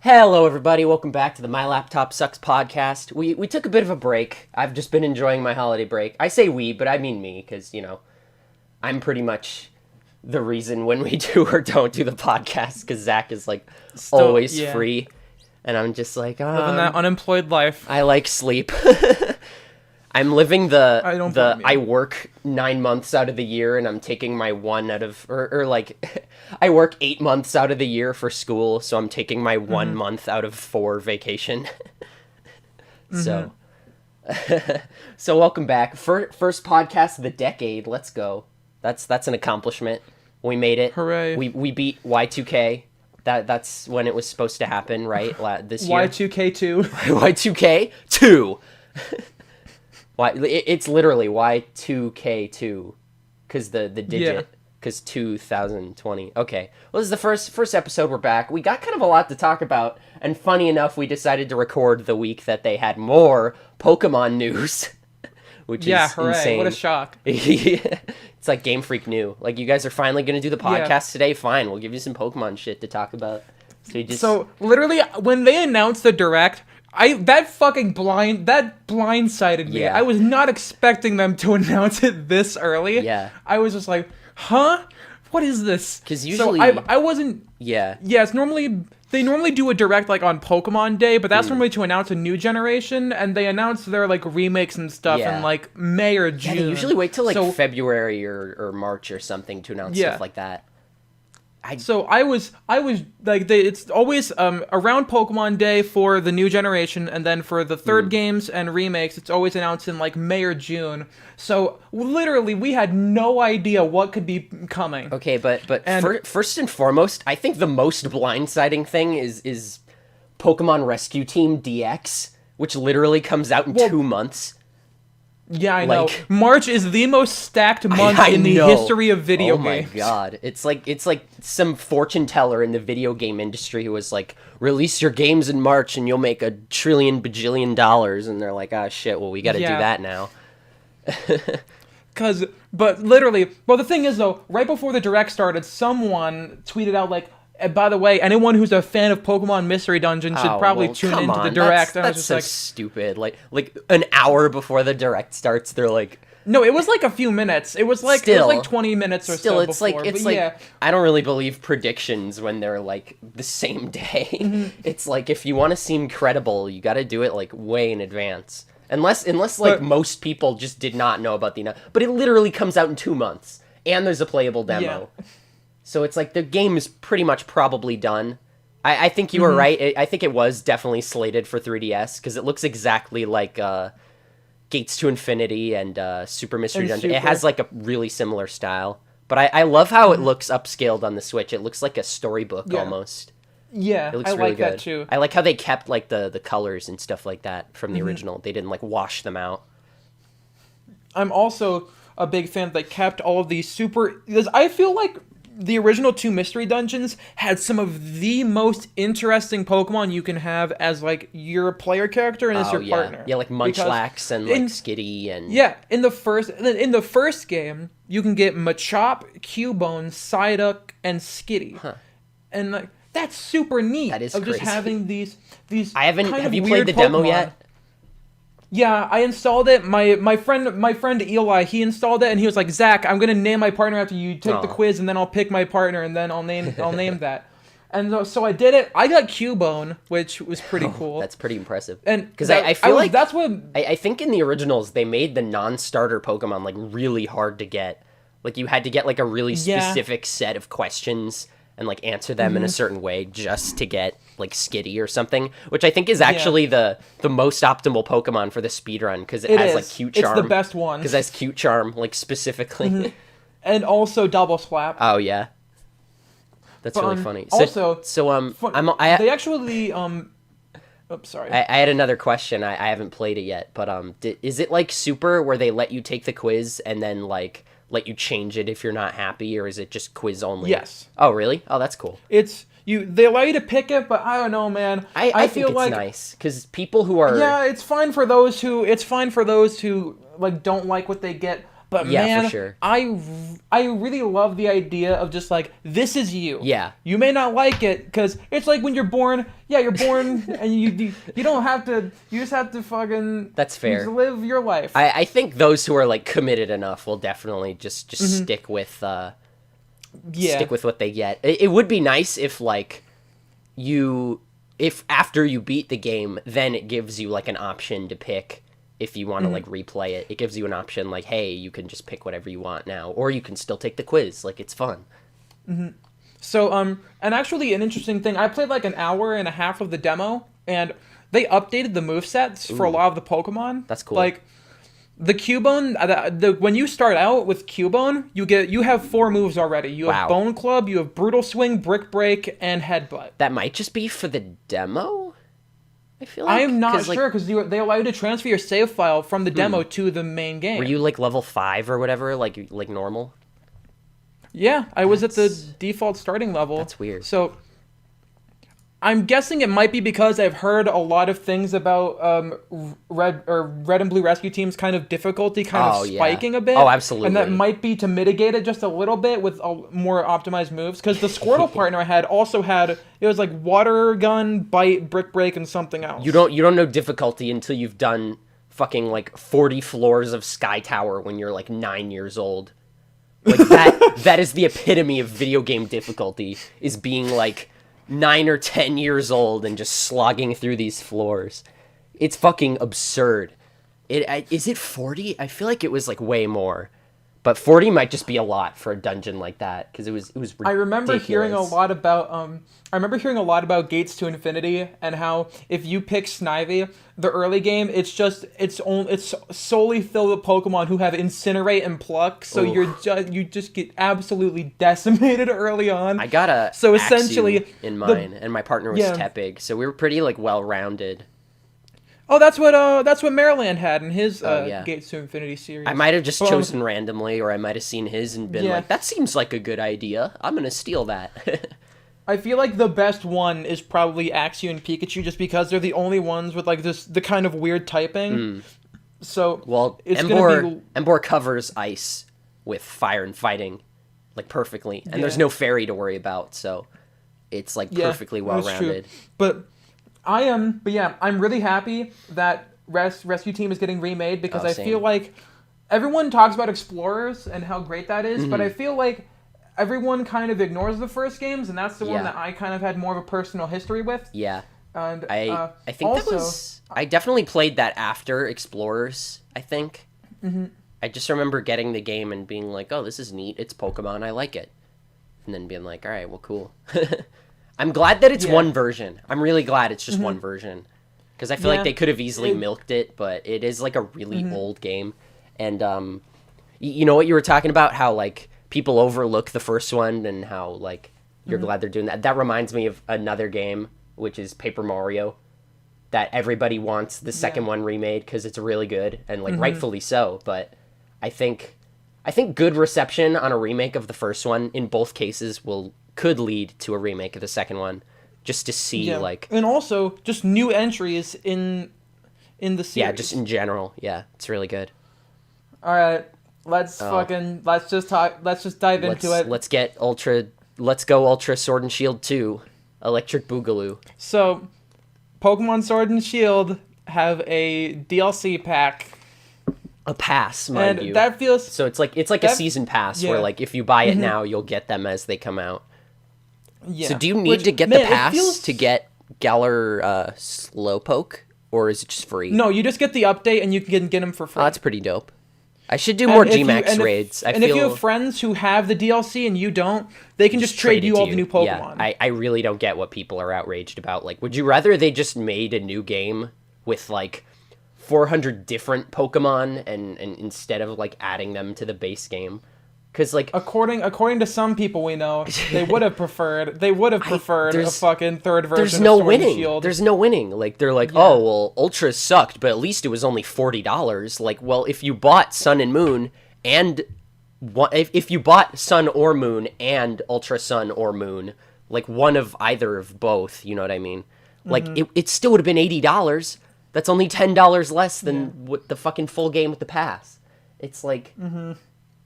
Hello, everybody. Welcome back to the My Laptop Sucks podcast. We took a bit of a break. I've just been enjoying my holiday break. I say we, but I mean me, because, I'm pretty much the reason when we do or don't do the podcast, because Zach is, always free. And I'm just like, living that unemployed life. I like sleep. I'm living I work 9 months out of the year and I'm taking my one out of, I work 8 months out of the year for school, so I'm taking my 1 month out of 4 vacation. So welcome back. First podcast of the decade. Let's go. That's an accomplishment. We made it. Hooray. We beat Y2K. That's when it was supposed to happen, right? This year. Y2K2. Y2K2. It's literally Y2K2, because the digit, because 2020. Okay, well, this is the first episode. We're back. We got kind of a lot to talk about, and funny enough, we decided to record the week that they had more Pokemon news, which is hooray. Insane. What a shock. It's like Game Freak knew. Like, you guys are finally going to do the podcast today? Fine, we'll give you some Pokemon shit to talk about. So literally, when they announced the Direct, that blindsided me. Yeah. I was not expecting them to announce it this early. Yeah. I was just like, huh? What is this? Because usually... So I wasn't... Yeah. Yeah, they normally do a Direct, on Pokemon Day, but that's normally to announce a new generation, and they announce their, remakes and stuff in, May or June. Yeah, they usually wait till, February or March or something to announce stuff like that. So I was it's always around Pokemon Day for the new generation, and then for the third games and remakes, it's always announced in May or June. So literally, we had no idea what could be coming. Okay, but first and foremost, I think the most blindsiding thing is Pokemon Rescue Team DX, which literally comes out in 2 months. Yeah, I know. March is the most stacked month in the history of video games. Oh my god. It's like some fortune teller in the video game industry who was like, release your games in March and you'll make $1 trillion bajillion, and they're like, ah, shit, well, we gotta do that now. But literally, well, the thing is, though, right before the Direct started, someone tweeted out, by the way, anyone who's a fan of Pokemon Mystery Dungeon should probably tune into the Direct. That's so stupid. Like an hour before the Direct starts, they're like... No, it was a few minutes. It was 20 minutes or so before. I don't really believe predictions when they're the same day. It's if you want to seem credible, you got to do it way in advance. Unless most people just did not know about but it literally comes out in 2 months, and there's a playable demo. Yeah. So it's the game is pretty much probably done. I think you were right. I think it was definitely slated for 3DS, because it looks exactly like Gates to Infinity and Super Mystery Dungeon. It has a really similar style. But I love how it looks upscaled on the Switch. It looks like a storybook almost. Yeah, it looks really like good. That too. I like how they kept the colors and stuff like that from the original. They didn't wash them out. I'm also a big fan that they kept all of these because I feel like the original 2 Mystery Dungeons had some of the most interesting Pokemon you can have as, your player character and as your partner. Yeah, Munchlax and, Skitty and... Yeah, in the first game, you can get Machop, Cubone, Psyduck, and Skitty. Huh. And, that's super neat. That is crazy. Just having these have you played the demo yet? Yeah, I installed it. My friend Eli, he installed it, and he was like, Zach, I'm gonna name my partner after you. Take the quiz, and then I'll pick my partner, and then I'll name that. And so I did it. I got Cubone, which was pretty cool. That's pretty impressive. And because I feel like that's what I think in the originals they made the non-starter Pokemon really hard to get. You had to get a really specific set of questions and answer them in a certain way just to get Skitty or something, which I think is actually the most optimal Pokemon for the speedrun, because it has cute charm. It's the best one. Because it has cute charm, specifically. And also double slap. Oh yeah. That's really funny. They actually sorry. I had another question. I haven't played it yet, but is it Super, where they let you take the quiz and then let you change it if you're not happy, or is it just quiz only? Yes. Oh, really? Oh, that's cool. They allow you to pick it, but I don't know, man. I feel think it's nice, because people who are... Yeah, it's fine for those who don't like what they get. But Yeah, man, for sure. I really love the idea of just like, this is you. Yeah. You may not like it because it's like when you're born. Yeah, you're born and you don't have to. You just have to fucking. That's fair. Just live your life. I think those who are like committed enough will definitely just stick with stick with what they get. It would be nice if like if after you beat the game, then it gives you like an option to pick. If you want to like replay it, it gives you an option like, hey, you can just pick whatever you want now, or you can still take the quiz. Like, it's fun. So, and actually an interesting thing, I played like an hour and a half of the demo, and they updated the movesets for a lot of the Pokemon. That's cool. Like, the Cubone, when you start out with Cubone, you have 4 moves already. You have Bone Club, you have Brutal Swing, Brick Break, and Headbutt. That might just be for the demo? I feel like I am not sure because they allow you to transfer your save file from the demo to the main game. Were you like level 5 or whatever, like normal? Yeah, I was at the default starting level. That's weird. So I'm guessing it might be because I've heard a lot of things about red and blue rescue teams kind of difficulty spiking a bit. Oh, absolutely. And that might be to mitigate it just a little bit with more optimized moves. Because the Squirtle partner I had also had, it was like water gun, bite, brick break, and something else. You don't know difficulty until you've done fucking like 40 floors of Sky Tower when you're like 9 years old. Like that is the epitome of video game difficulty, is being like 9 or 10 years old and just slogging through these floors. It's fucking absurd. Is it 40? I feel like it was like way more. But 40 might just be a lot for a dungeon like that, because it was ridiculous. I remember hearing a lot about Gates to Infinity, and how if you pick Snivy, the early game, it's solely filled with Pokemon who have Incinerate and Pluck, so you just get absolutely decimated early on. I got a Axew in mine, and my partner was Tepig, so we were pretty like well-rounded. Oh, that's what Maryland had in his Gates to Infinity series. I might have just chosen randomly, or I might have seen his and been like, that seems like a good idea. I'm going to steal that. I feel like the best one is probably Axew and Pikachu, just because they're the only ones with like the kind of weird typing. So it's Emboar covers ice with fire and fighting like perfectly, and there's no fairy to worry about, so it's like perfectly well-rounded. But I'm really happy that Rescue Team is getting remade, because I feel like everyone talks about Explorers and how great that is, but I feel like everyone kind of ignores the first games, and that's the one that I kind of had more of a personal history with. Yeah. And I think also, that was... I definitely played that after Explorers, I think. I just remember getting the game and being like, oh, this is neat. It's Pokemon. I like it. And then being like, all right, well, cool. I'm glad that it's one version. I'm really glad it's just one version. Because I feel like they could have easily milked it, but it is like a really old game. And you know what you were talking about? How like people overlook the first one, and how like you're glad they're doing that. That reminds me of another game, which is Paper Mario, that everybody wants the second one remade because it's really good, and like rightfully so. But I think good reception on a remake of the first one in both cases could lead to a remake of the second one, just to see like, and also just new entries in the series. Yeah, just in general. Yeah, it's really good. All right, let's dive into it. Let's go Ultra Sword and Shield 2, Electric Boogaloo. So, Pokemon Sword and Shield have a DLC pack. A pass, mind you. That feels... So it's like a season pass where like if you buy it now, you'll get them as they come out. Yeah. So do you need to get the pass to get Galar Slowpoke, or is it just free? No, you just get the update and you can get them for free. Oh, that's pretty dope. I should do more G-Max raids. If you have friends who have the DLC and you don't, they can just trade you all the new Pokemon. Yeah, I really don't get what people are outraged about. Like, would you rather they just made a new game with like 400 different Pokemon and instead of like adding them to the base game? Because like according to some people we know, they would have preferred a fucking third version. There's no winning. There's no winning. Like they're like, oh well, Ultra sucked, but at least it was only $40. Like, well, if you bought Sun and Moon and if you bought Sun or Moon and Ultra Sun or Moon, like one of either of both, you know what I mean? Like it still would have been $80. That's only $10 less than what the fucking full game with the pass. it's like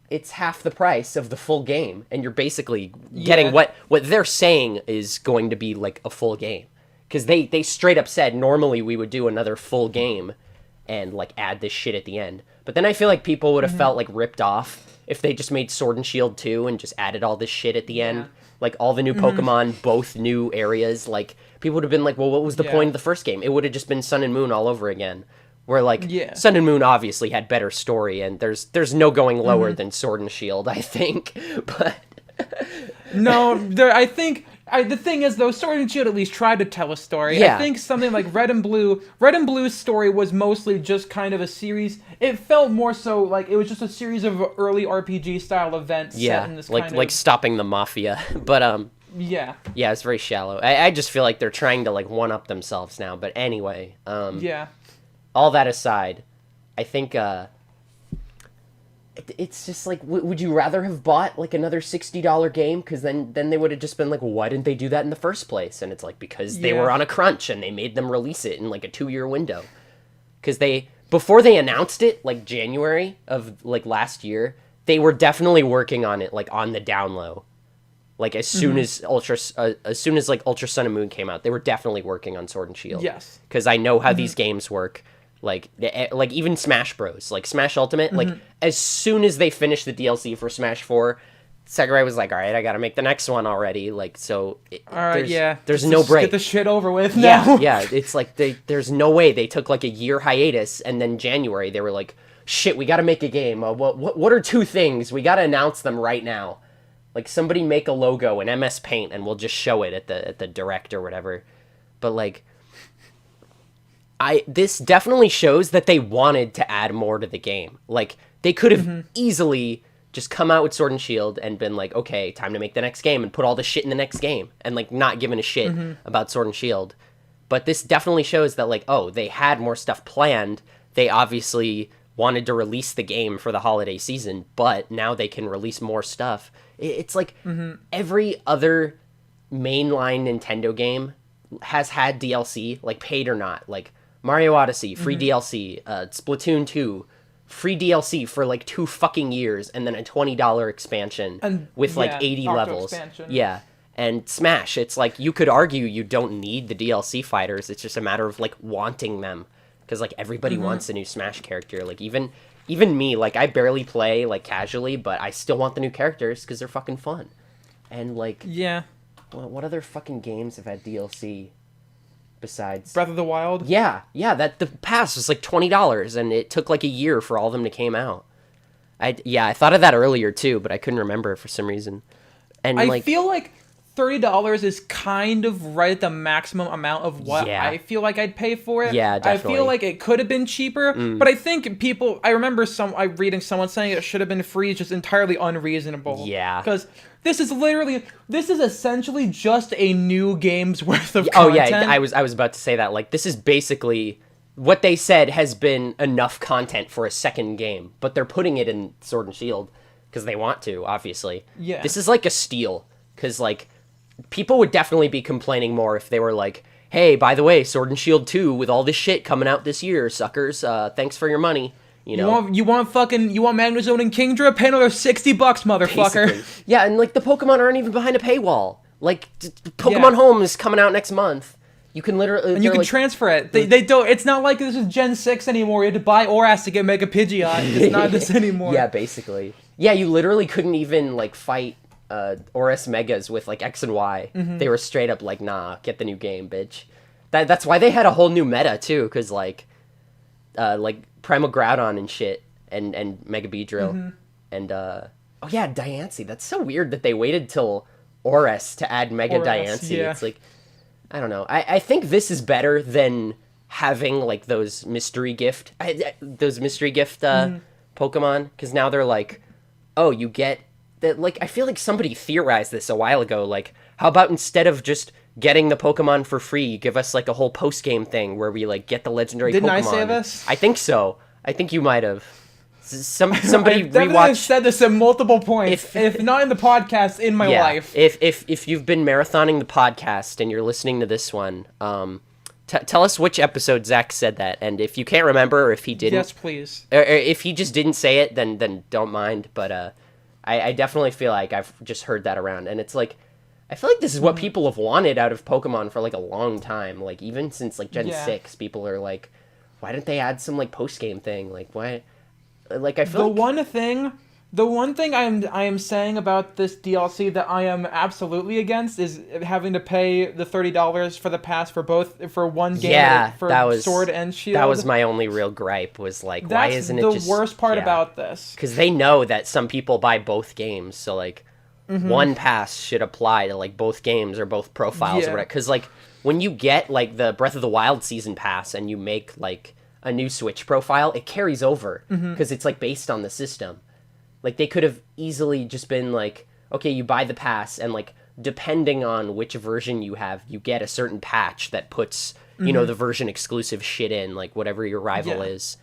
it's half the price of the full game, and you're basically getting what they're saying is going to be like a full game. Because they straight up said normally we would do another full game and like add this shit at the end. But then I feel like people would have felt like ripped off if they just made Sword and Shield 2 and just added all this shit at the end. Like all the new Pokemon, both new areas. Like people would have been like, well, what was the point of the first game? It would have just been Sun and Moon all over again. Where like Sun and Moon obviously had better story, and there's no going lower than Sword and Shield, I think. But no, I think the thing is though, Sword and Shield at least tried to tell a story. Yeah. I think something like Red and Blue's story was mostly just kind of a series. It felt more so like it was just a series of early RPG style events set in this like stopping the mafia. But yeah, it's very shallow. I just feel like they're trying to like one up themselves now. But anyway, all that aside, I think it's just like, would you rather have bought like another $60 game? Because then they would have just been like, well, why didn't they do that in the first place? And it's like, because they were on a crunch and they made them release it in like a 2-year window. Because before they announced it, like January of like last year, they were definitely working on it like on the down low. Like as soon as Ultra Sun and Moon came out, they were definitely working on Sword and Shield. Yes. Because I know how these games work. Like even Smash Bros, like Smash Ultimate, like as soon as they finished the DLC for Smash 4, Sakurai was like, all right, I gotta make the next one already. Like, so there's no break. Get the shit over with now. Yeah, it's like there's no way. They took like a year hiatus, and then January they were like, shit, we gotta make a game. What are 2 things? We gotta announce them right now. Like somebody make a logo in MS Paint and we'll just show it at the direct or whatever. But like, this definitely shows that they wanted to add more to the game. Like, they could have easily just come out with Sword and Shield and been like, okay, time to make the next game and put all the shit in the next game and, like, not giving a shit about Sword and Shield. But this definitely shows that, like, oh, they had more stuff planned. They obviously wanted to release the game for the holiday season, but now they can release more stuff. It's like every other mainline Nintendo game has had DLC, like, paid or not. Like, Mario Odyssey, free DLC, Splatoon 2, free DLC for like 2 fucking years, and then a $20 expansion with like 80 levels. Yeah. And Smash, it's like, you could argue you don't need the DLC fighters, it's just a matter of like wanting them. Because like everybody wants a new Smash character. Like even me, like I barely play like casually, but I still want the new characters because they're fucking fun. And like, well, what other fucking games have had DLC? Besides Breath of the Wild? Yeah, that the pass was like $20, and it took like a year for all of them to came out. I thought of that earlier too, but I couldn't remember it for some reason. And I feel like $30 is kind of right at the maximum amount of what I feel like I'd pay for it. Yeah, definitely. I feel like it could have been cheaper, but I think I remember reading someone saying it should have been free, just entirely unreasonable. Yeah. Because this is essentially just a new game's worth of content. I was about to say that. Like, this is basically what they said has been enough content for a second game, but they're putting it in Sword and Shield because they want to, obviously. Yeah. This is like a steal, because like people would definitely be complaining more if they were like, hey, by the way, Sword and Shield 2 with all this shit coming out this year, suckers. Thanks for your money. You know? You want Magnezone and Kingdra? Pay another $60, motherfucker. Basically. Yeah, and like the Pokemon aren't even behind a paywall. Like Pokemon Home is coming out next month. You can literally and you can transfer it. They don't. It's not like this is Gen 6 anymore. You had to buy Oras to get Mega Pidgeot. It's not this anymore. Yeah, basically. Yeah, you literally couldn't even like fight Oras Megas with like X and Y. They were straight up like, nah, get the new game, bitch. That's why they had a whole new meta too, because like Primal Groudon and shit, and Mega Beedrill, and Diancie. That's so weird that they waited till Oras to add Mega Diancie. Yeah. It's like, I don't know. I think this is better than having like those mystery gift Pokemon, because now they're like, oh, you get that. Like, I feel like somebody theorized this a while ago. Like, how about instead of just getting the Pokemon for free, give us like a whole post game thing where we like get the legendary Didn't Pokemon. I say this? I think so. I think you might have. Somebody I've said this at multiple points. If not in the podcast, in my life. If you've been marathoning the podcast and you're listening to this one, Tell us which episode Zach said that, and if you can't remember, or if he didn't... Yes, please. Or if he just didn't say it, then don't mind, but I definitely feel like I've just heard that around, and it's like... I feel like this is what people have wanted out of Pokemon for, like, a long time. Like, even since, like, Gen 6, people are like, why didn't they add some, like, post-game thing? Like, why... Like, I feel The one thing I am saying about this DLC that I am absolutely against is having to pay the $30 for the pass for one game for Sword and Shield. That was my only real gripe, was like, why isn't it just... That's the worst part about this. Because they know that some people buy both games, so, like... One pass should apply to, like, both games or both profiles or whatever. Because, like, when you get, like, the Breath of the Wild Season Pass and you make, like, a new Switch profile, it carries over. Because it's, like, based on the system. Like, they could have easily just been, like, okay, you buy the pass, and, like, depending on which version you have, you get a certain patch that puts, you know, the version-exclusive shit in, like, whatever your rival is.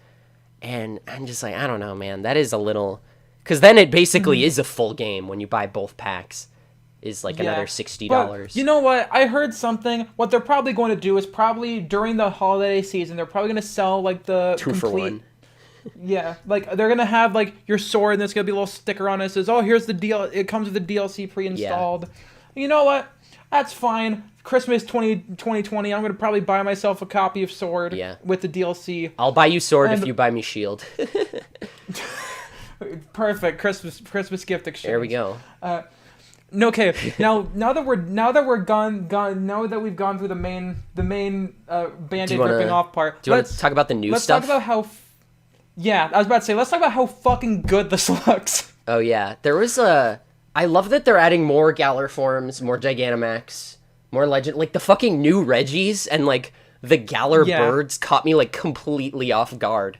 And I'm just like, I don't know, man. That is a little... Because then it basically is a full game when you buy both packs. Is like another $60. But you know what? I heard something. What they're probably going to do is probably during the holiday season, they're probably going to sell like the 2 for 1. Yeah, like they're going to have like your sword, and there's going to be a little sticker on it that says, "Oh, here's the deal. It comes with the DLC pre-installed." Yeah. You know what? That's fine. Christmas 2020, I'm going to probably buy myself a copy of Sword with the DLC. I'll buy you Sword if you buy me Shield. Perfect Christmas gift exchange. There we go. Okay. Now that we've gone through the main Band-Aid ripping off part. Do you want to talk about the new stuff? Let's talk about how. I was about to say. Let's talk about how fucking good this looks. Oh yeah, there was a. I love that they're adding more Galar forms, more Gigantamax, more Legend. Like the fucking new Reggies and like the Galar birds caught me like completely off guard.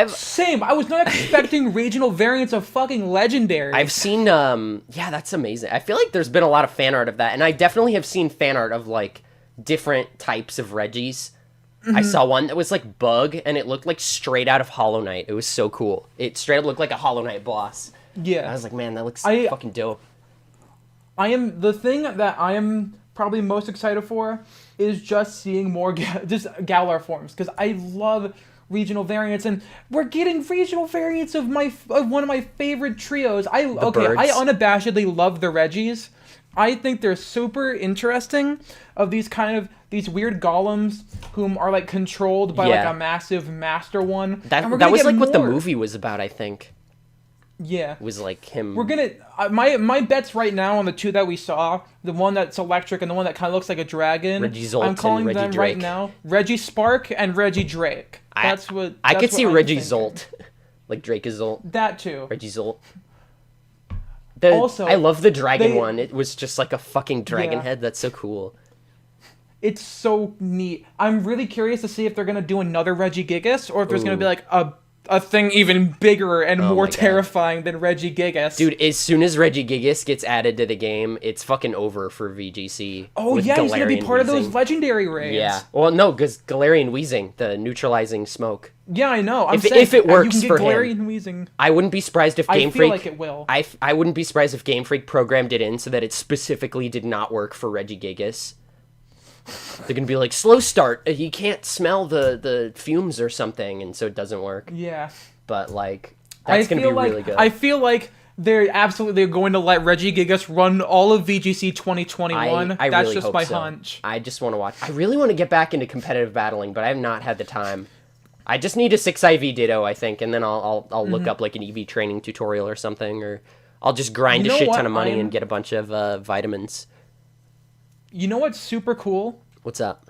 Same. I was not expecting regional variants of fucking legendary. I've seen, that's amazing. I feel like there's been a lot of fan art of that, and I definitely have seen fan art of, like, different types of Reggies. I saw one that was, like, bug, and it looked like straight out of Hollow Knight. It was so cool. It straight up looked like a Hollow Knight boss. Yeah. I was like, man, that looks fucking dope. The thing that I am probably most excited for is just seeing more Galar forms, because I love... regional variants, and we're getting regional variants of one of my favorite trios. I unabashedly love the Reggies. I think they're super interesting. Of these weird golems whom are like controlled by like a massive master one. That was like what the movie was about, I think. Yeah, was like him. We're gonna my bets right now on the two that we saw, the one that's electric and the one that kind of looks like a dragon. Regizolt I'm calling and them right now Regispark and Regidrake. I could see Regizolt, like Drakeazolt. That too. Regizolt. Also, I love the dragon one. It was just like a fucking dragon head. That's so cool. It's so neat. I'm really curious to see if they're gonna do another Regigigas or if there's gonna be like a thing even bigger and more terrifying than Regigigas. Dude, as soon as Regigigas gets added to the game, it's fucking over for VGC. Oh yeah, he's gonna be part of those legendary raids. Yeah. Well, no, because Galarian Wheezing, the neutralizing smoke. Yeah, I know. If it works for Galarian Wheezing. I wouldn't be surprised if Game Freak... I feel like it will. I wouldn't be surprised if Game Freak programmed it in so that it specifically did not work for Regigigas. They're gonna be like, slow start, he can't smell the fumes or something, and so it doesn't work. Yeah. But, like, that's gonna be really good. I feel like they're going to let Regigigas run all of VGC 2021. I That's really just hope my so. hunch. I just want to watch. I really want to get back into competitive battling, but I have not had the time. I just need a 6IV Ditto, I think, and then I'll look up, like, an EV training tutorial or something, or I'll just grind a shit ton of money and get a bunch of vitamins. You know what's super cool? What's up?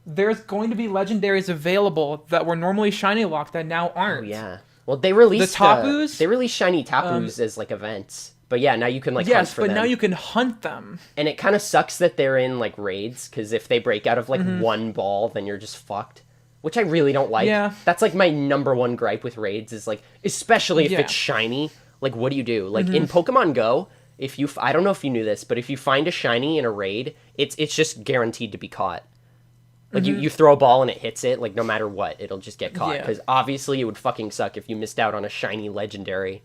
There's going to be legendaries available that were normally shiny locked that now aren't. Oh yeah. Well, they released the Tapus. They released shiny Tapus as like events, but yeah, now you can like hunt for them. Yes, but now you can hunt them. And it kind of sucks that they're in like raids, because if they break out of like one ball, then you're just fucked. Which I really don't like. Yeah. That's like my number one gripe with raids is like, especially if it's shiny. Like, what do you do? Like in Pokemon Go. I don't know if you knew this, but if you find a shiny in a raid, it's just guaranteed to be caught. Like, you throw a ball and it hits it, like, no matter what, it'll just get caught. Because obviously it would fucking suck if you missed out on a shiny legendary.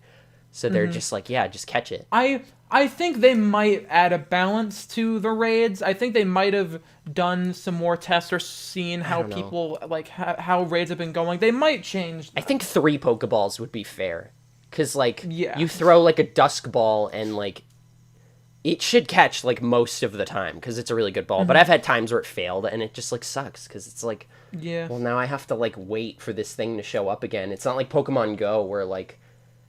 So they're just like, yeah, just catch it. I think they might add a balance to the raids. I think they might have done some more tests or seen how people, like, how raids have been going. They might change that. I think 3 Pokeballs would be fair. Because, like, you throw, like, a Dusk Ball and, like, it should catch, like, most of the time because it's a really good ball. But I've had times where it failed and it just, like, sucks because it's like, well, now I have to, like, wait for this thing to show up again. It's not like Pokemon Go where, like,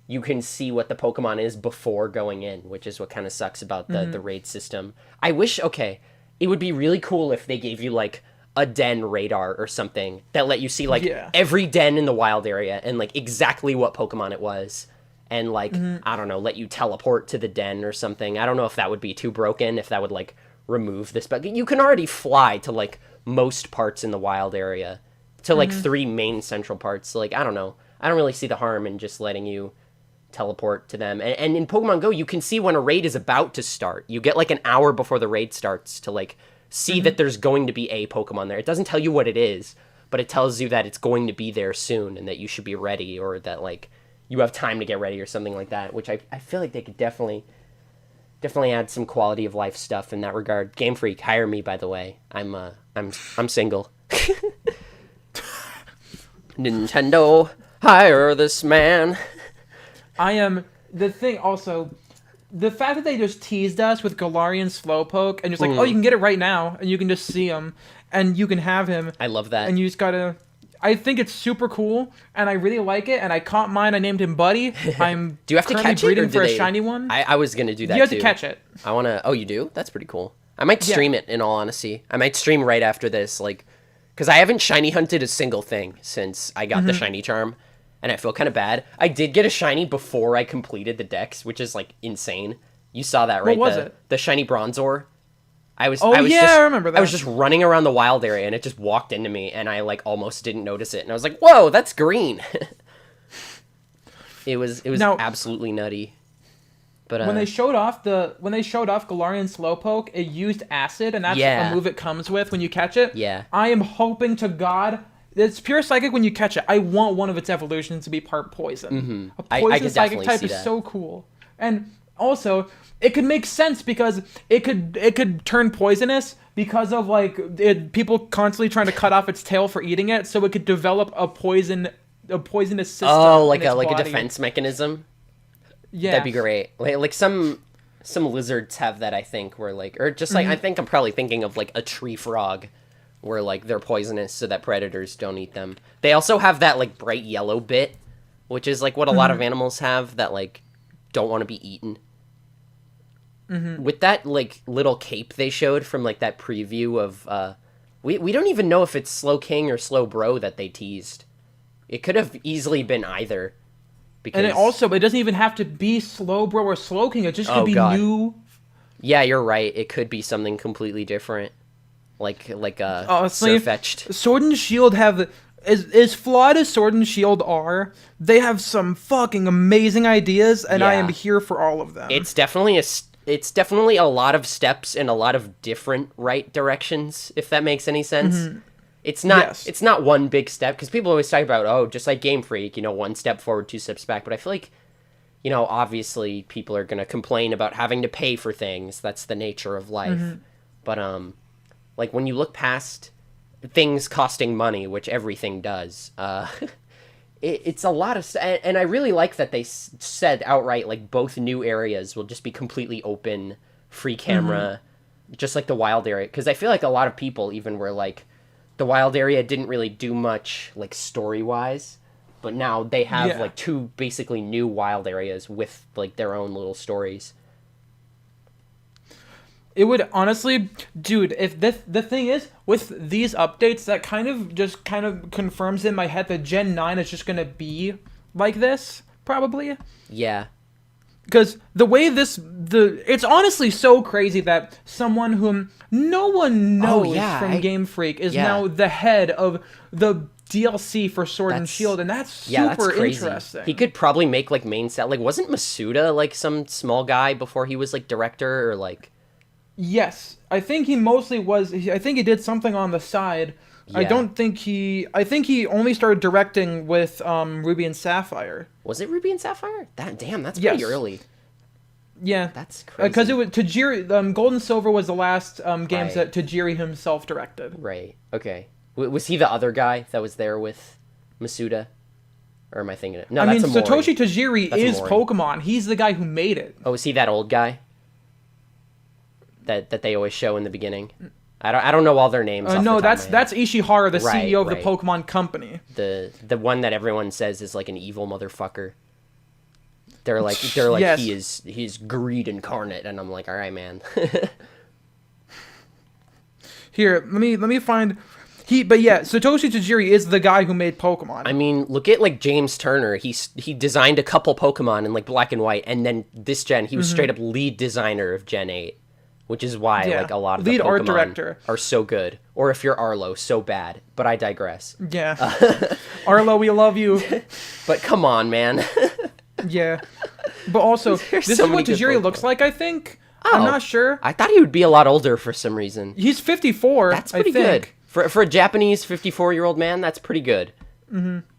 you can see what the Pokemon is before going in, which is what kind of sucks about the raid system. I wish, it would be really cool if they gave you, like, a den radar or something that let you see, like, every den in the wild area and, like, exactly what Pokemon it was. And, like, I don't know, let you teleport to the den or something. I don't know if that would be too broken, if that would, like, remove this. But you can already fly to, like, most parts in the wild area. To, like, 3 main central parts. So, like, I don't know. I don't really see the harm in just letting you teleport to them. And in Pokemon Go, you can see when a raid is about to start. You get, like, an hour before the raid starts to, like, see that there's going to be a Pokemon there. It doesn't tell you what it is, but it tells you that it's going to be there soon and that you should be ready, or that, like, you have time to get ready or something like that, which I feel like they could definitely add some quality of life stuff in that regard. Game Freak, hire me, by the way. I'm single. Nintendo, hire this man. The thing also, the fact that they just teased us with Galarian Slowpoke and just like, oh, you can get it right now and you can just see him and you can have him. I love that. And you just gotta, I think it's super cool and I really like it, and I caught mine. I named him Buddy. I'm do you have to catch breeding it, or for a shiny one. I was gonna do that too. You have to catch it. I wanna. Oh, you do? That's pretty cool. I might stream it, in all honesty. I might stream right after this, like, because I haven't shiny hunted a single thing since I got the shiny charm, and I feel kind of bad. I did get a shiny before I completed the dex, which is, like, insane. You saw that, right? What was it? The shiny Bronzor. I remember that. I was just running around the wild area, and it just walked into me, and I, like, almost didn't notice it. And I was like, whoa, that's green. It was absolutely nutty. But when they showed off Galarian Slowpoke, it used Acid, and that's a move it comes with when you catch it. Yeah. I am hoping to God it's pure Psychic when you catch it. I want one of its evolutions to be part Poison. A Poison Psychic type is so cool. And also, it could make sense because it could turn poisonous because of, like, people constantly trying to cut off its tail for eating it, so it could develop a poisonous system. Oh, like a defense mechanism. Yeah, that'd be great. Like some lizards have that, I think, where, like, or just like I think I'm probably thinking of, like, a tree frog, where, like, they're poisonous so that predators don't eat them. They also have that, like, bright yellow bit, which is, like, what a lot of animals have that, like, don't want to be eaten. With that, like, little cape they showed from, like, that preview of we don't even know if it's Slow King or Slow Bro that they teased. It could have easily been either. Because... And it doesn't even have to be Slow Bro or Slow King. It just could be new. Yeah, you're right. It could be something completely different. Like Surfetched. Sword and Shield have... As flawed as Sword and Shield are, they have some fucking amazing ideas, and I am here for all of them. It's definitely a lot of steps in a lot of different right directions, if that makes any sense. It's not one big step, because people always talk about, just like Game Freak, one step forward, 2 steps back. But I feel like, obviously people are going to complain about having to pay for things. That's the nature of life. But, like, when you look past things costing money, which everything does, it's a lot of... And I really like that they said outright, like, both new areas will just be completely open, free camera, just like the wild area. Because I feel like a lot of people even were like, the wild area didn't really do much, like, story-wise, but now they have, like, 2 basically new wild areas with, like, their own little stories. It would honestly, dude, if the thing is, with these updates, that kind of confirms in my head that Gen 9 is just going to be like this, probably. Yeah. Because the way it's honestly so crazy that someone whom no one knows from Game Freak is now the head of the DLC for Sword and Shield, and that's super interesting. He could probably make, like, main set. Like, wasn't Masuda, like, some small guy before he was, like, director, or, like... Yes, I think he mostly was. I think he did something on the side, I don't think he... I think he only started directing with Ruby and Sapphire. Was it Ruby and Sapphire? That's pretty early. Yeah. That's crazy. Because it was Tajiri... Gold and Silver was the last games that Tajiri himself directed. Right. Okay. Was he the other guy that was there with Masuda? Or am I thinking it? No, that's Amori. Satoshi Tajiri is Amori. Pokemon. He's the guy who made it. Oh, is he that old guy? That they always show in the beginning? I don't know all their names. No, that's Ishihara, the CEO of the Pokemon Company. The one that everyone says is like an evil motherfucker. They're like yes. he is greed incarnate, and I'm like, all right, man. Here, let me find. Satoshi Tajiri is the guy who made Pokemon. I mean, look at like James Turner. He designed a couple Pokemon in like Black and White, and then this gen he was straight up lead designer of Gen 8. Which is why like a lot of the Pokemon art director are so good. Or if you're Arlo, so bad. But I digress. Yeah. Arlo, we love you. But come on, man. Yeah. But also, this is what Tajiri looks like, I think. Oh, I'm not sure. I thought he would be a lot older for some reason. He's 54. That's pretty good. For a Japanese 54-year-old man, that's pretty good.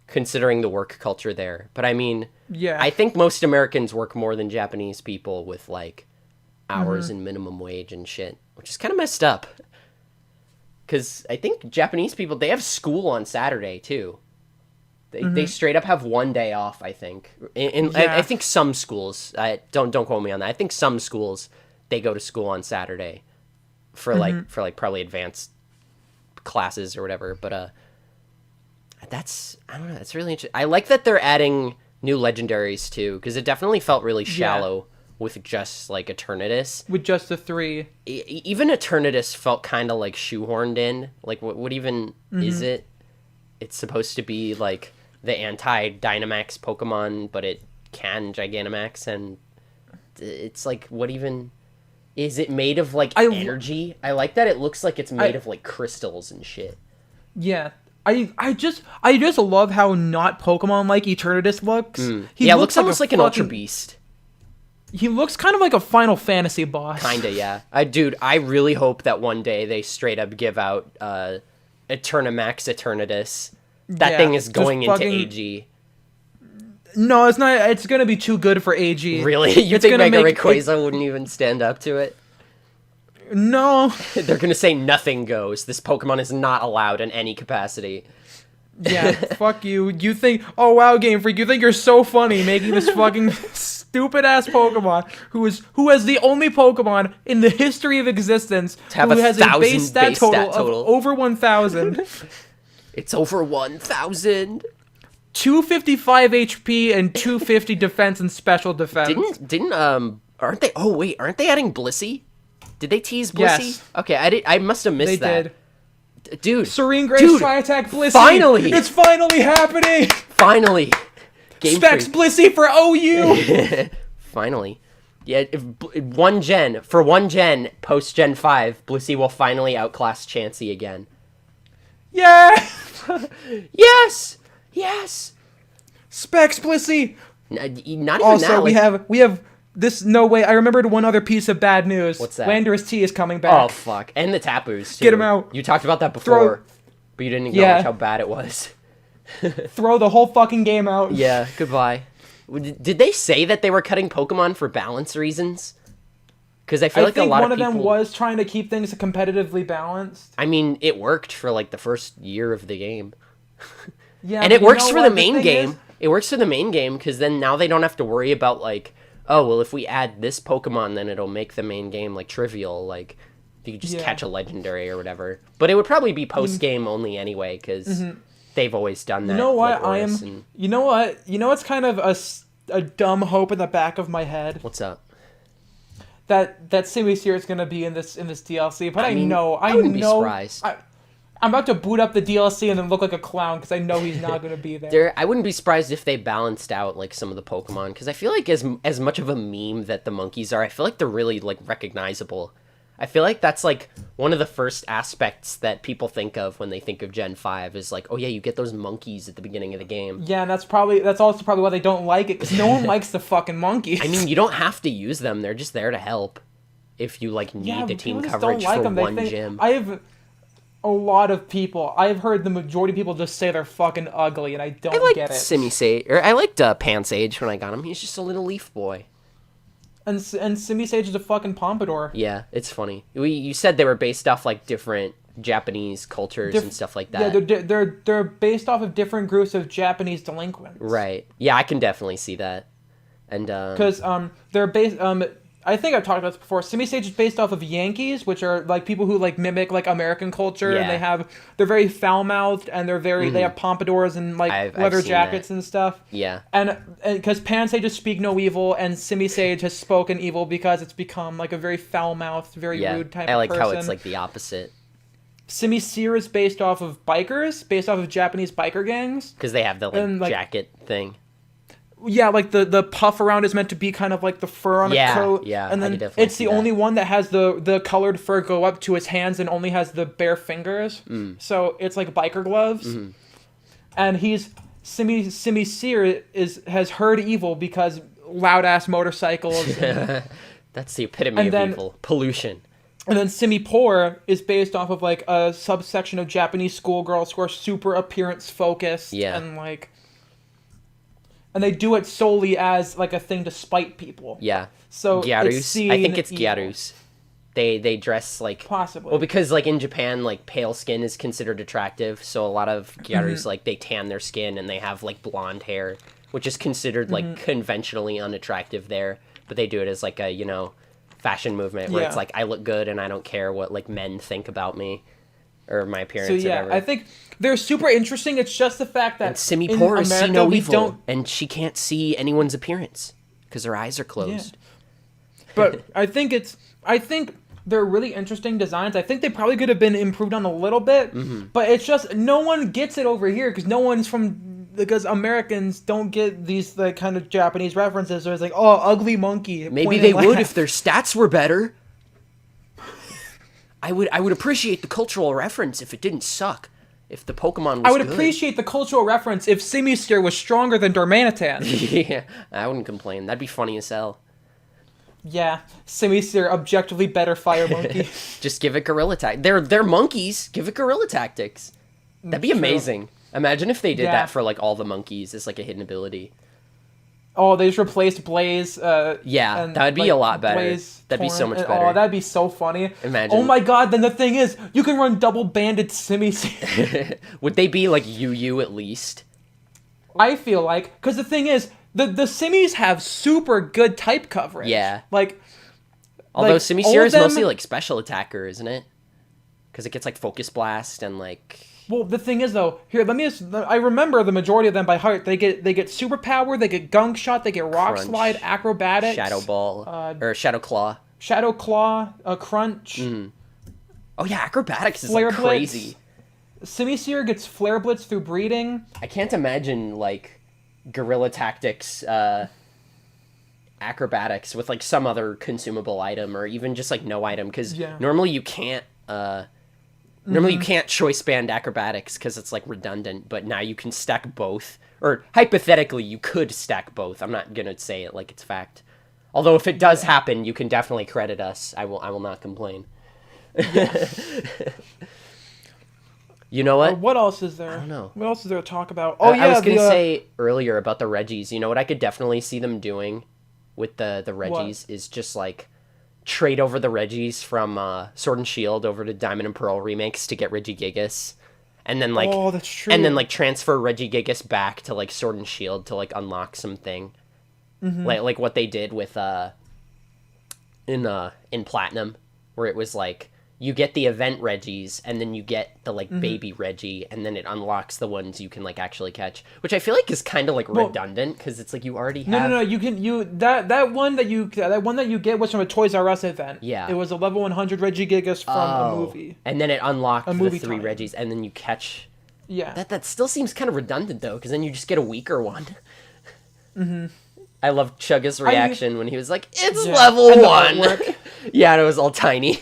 Considering the work culture there. But I mean, I think most Americans work more than Japanese people with like hours and minimum wage and shit, which is kind of messed up. Because I think Japanese people, they have school on Saturday too. They straight up have one day off, I think. I think some schools, don't quote me on that. I think some schools they go to school on Saturday for like probably advanced classes or whatever. But I don't know. That's really interesting. I like that they're adding new legendaries too, because it definitely felt really shallow. With just, like, Eternatus. With just the 3. Even Eternatus felt kind of, like, shoehorned in. Like, what even is it? It's supposed to be, like, the anti-Dynamax Pokemon, but it can Gigantamax, and it's, like, what even... Is it made of, like, energy? I like that it looks like it's made of, like, crystals and shit. Yeah. I just love how not Pokemon-like Eternatus looks. It looks almost like an Ultra Beast. He looks kind of like a Final Fantasy boss. Kinda, yeah. I really hope that one day they straight up give out Eternamax Eternatus. That thing is going into AG. No, it's not. It's going to be too good for AG. Really? You think Mega Rayquaza wouldn't even stand up to it? No. They're going to say nothing goes. This Pokemon is not allowed in any capacity. Yeah, fuck you. You think, oh wow, Game Freak, you think you're so funny making this fucking stupid ass Pokemon who has the only Pokemon in the history of existence who has a base stat total of over 1,000. It's over 1,000. 255 HP and 250 defense and special defense. Aren't they? Oh wait, aren't they adding Blissey? Did they tease Blissey? Yes. Okay, I must have missed that. They did. Dude, Serene Grace Tri-Attack Blissey. Finally, it's finally happening. Finally, Specs Blissey for OU. Finally, yeah. One gen post Gen 5, Blissey will finally outclass Chansey again. Yeah. Yes. Specs Blissey. Not even also, that. Also, we have this. No way. I remembered one other piece of bad news. What's that? Landorus T is coming back. Oh fuck! And the Tapus too. Get him out. You talked about that before, but you didn't acknowledge how bad it was. Throw the whole fucking game out. Yeah. Goodbye. Did they say that they were cutting Pokemon for balance reasons? Because I feel like a lot of people... one of them was trying to keep things competitively balanced. I mean, it worked for like the first year of the game. Yeah, and it works for the main game. It works for the main game because then now they don't have to worry about like, oh well, if we add this Pokemon, then it'll make the main game like trivial. Like you could just catch a legendary or whatever. But it would probably be post game only anyway because they've always done that. You know what? You know what? You know what's kind of a dumb hope in the back of my head. What's up? That Simisear is gonna be in this DLC, but I wouldn't be surprised. I'm about to boot up the DLC and then look like a clown because I know he's not going to be there. I wouldn't be surprised if they balanced out like some of the Pokemon because I feel like as much of a meme that the monkeys are, I feel like they're really like recognizable. I feel like that's like one of the first aspects that people think of when they think of Gen 5 is like, oh yeah, you get those monkeys at the beginning of the game. Yeah, and that's also probably why they don't like it because no one likes the fucking monkeys. I mean, you don't have to use them; they're just there to help if you like need the team coverage for one gym. a lot of people. I've heard the majority of people just say they're fucking ugly, and I don't get it. I liked Pansage when I got him. He's just a little leaf boy. And Simisage is a fucking pompadour. Yeah, it's funny. You said they were based off like different Japanese cultures and stuff like that. Yeah, they're based off of different groups of Japanese delinquents. Right. Yeah, I can definitely see that. And because they're based I think I've talked about this before. Simisage is based off of Yankees, which are like people who like mimic like American culture, and they're very foul mouthed, and they have pompadours and like leather jackets and stuff. Yeah. And because Pansages speak no evil, and Simisage has spoken evil because it's become like a very foul mouthed, very rude type of person. I like how it's like the opposite. Simisear is based off of bikers, based off of Japanese biker gangs. Because they have the jacket thing. Yeah, like the puff around is meant to be kind of like the fur on a coat. Yeah, and then it's the only one that has the colored fur go up to his hands and only has the bare fingers. So it's like biker gloves. Mm-hmm. And Simisear has heard evil because loud ass motorcycles. That's the epitome of evil. Pollution. And then Simipour is based off of like a subsection of Japanese schoolgirls who are super appearance focused and like. And they do it solely as like a thing to spite people. Yeah. So Gyarus. I think it's Gyarus. They dress like possibly. Well, because like in Japan, like pale skin is considered attractive, so a lot of Gyarus like they tan their skin and they have like blonde hair, which is considered like conventionally unattractive there. But they do it as like a fashion movement where it's like I look good and I don't care what like men think about me or my appearance. So or whatever. I think they're super interesting. It's just the fact that Simipour see no evil, and she can't see anyone's appearance because her eyes are closed. Yeah. But I think they're really interesting designs. I think they probably could have been improved on a little bit, but it's just no one gets it over here because Americans don't get these like kind of Japanese references. So it's like, oh, ugly monkey. Maybe they would if their stats were better. I would appreciate the cultural reference if it didn't suck. If the Pokemon was I would good. appreciate the cultural reference if Simisear was stronger than Darmanitan. Yeah, I wouldn't complain. That'd be funny as hell. Yeah, Simisear, objectively better fire monkey. Just give it gorilla tactics. They're monkeys. Give it gorilla tactics. That'd be amazing. Imagine if they did that for like all the monkeys. It's like a hidden ability. Oh, they just replaced Blaze. That would be a lot better. That'd be so much better. Oh, that'd be so funny. Imagine. Oh my god, then the thing is, you can run double-banded Simisear. Would they be like UU at least? I feel like, because the thing is, the Simis have super good type coverage. Yeah. Although Simisear is mostly like special attacker, isn't it? Because it gets like Focus Blast and like... Well, the thing is, though, here, I remember the majority of them by heart. They get Super Power, they get Gunk Shot, they get Rock Crunch, Slide, Acrobatics. Shadow Ball, or Shadow Claw. Shadow Claw, Crunch. Mm. Oh, yeah, Acrobatics is Flare like crazy. Simisear gets Flare Blitz through breeding. I can't imagine, like, Guerrilla Tactics, Acrobatics with, like, some other consumable item, or even just, like, no item, because normally you can't, Normally you can't choice band Acrobatics because it's like redundant, but now you can stack both. Or hypothetically, you could stack both. I'm not gonna say it like it's fact. Although if it does happen, you can definitely credit us. I will not complain. You know what? What else is there? I don't know. What else is there to talk about? I was gonna say earlier about the Reggies. You know what I could definitely see them doing with the Reggies is just like trade over the Reggies from Sword and Shield over to Diamond and Pearl remakes to get Regigigas. And then like that's true. And then like transfer Regigigas back to like Sword and Shield to like unlock something. Like what they did with in Platinum, where it was like you get the event Reggies and then you get the like baby Reggie, and then it unlocks the ones you can like actually catch, which I feel like is kind of like redundant because it's like you already have. No. That one that you get was from a Toys R Us event. Yeah, it was a level 100 Regigigas from a movie, and then it unlocked the 3 Reggies, and then you catch. Yeah, that still seems kind of redundant though, because then you just get a weaker one. I love Chugga's reaction when he was like, "It's level 1." Yeah, and it was all tiny.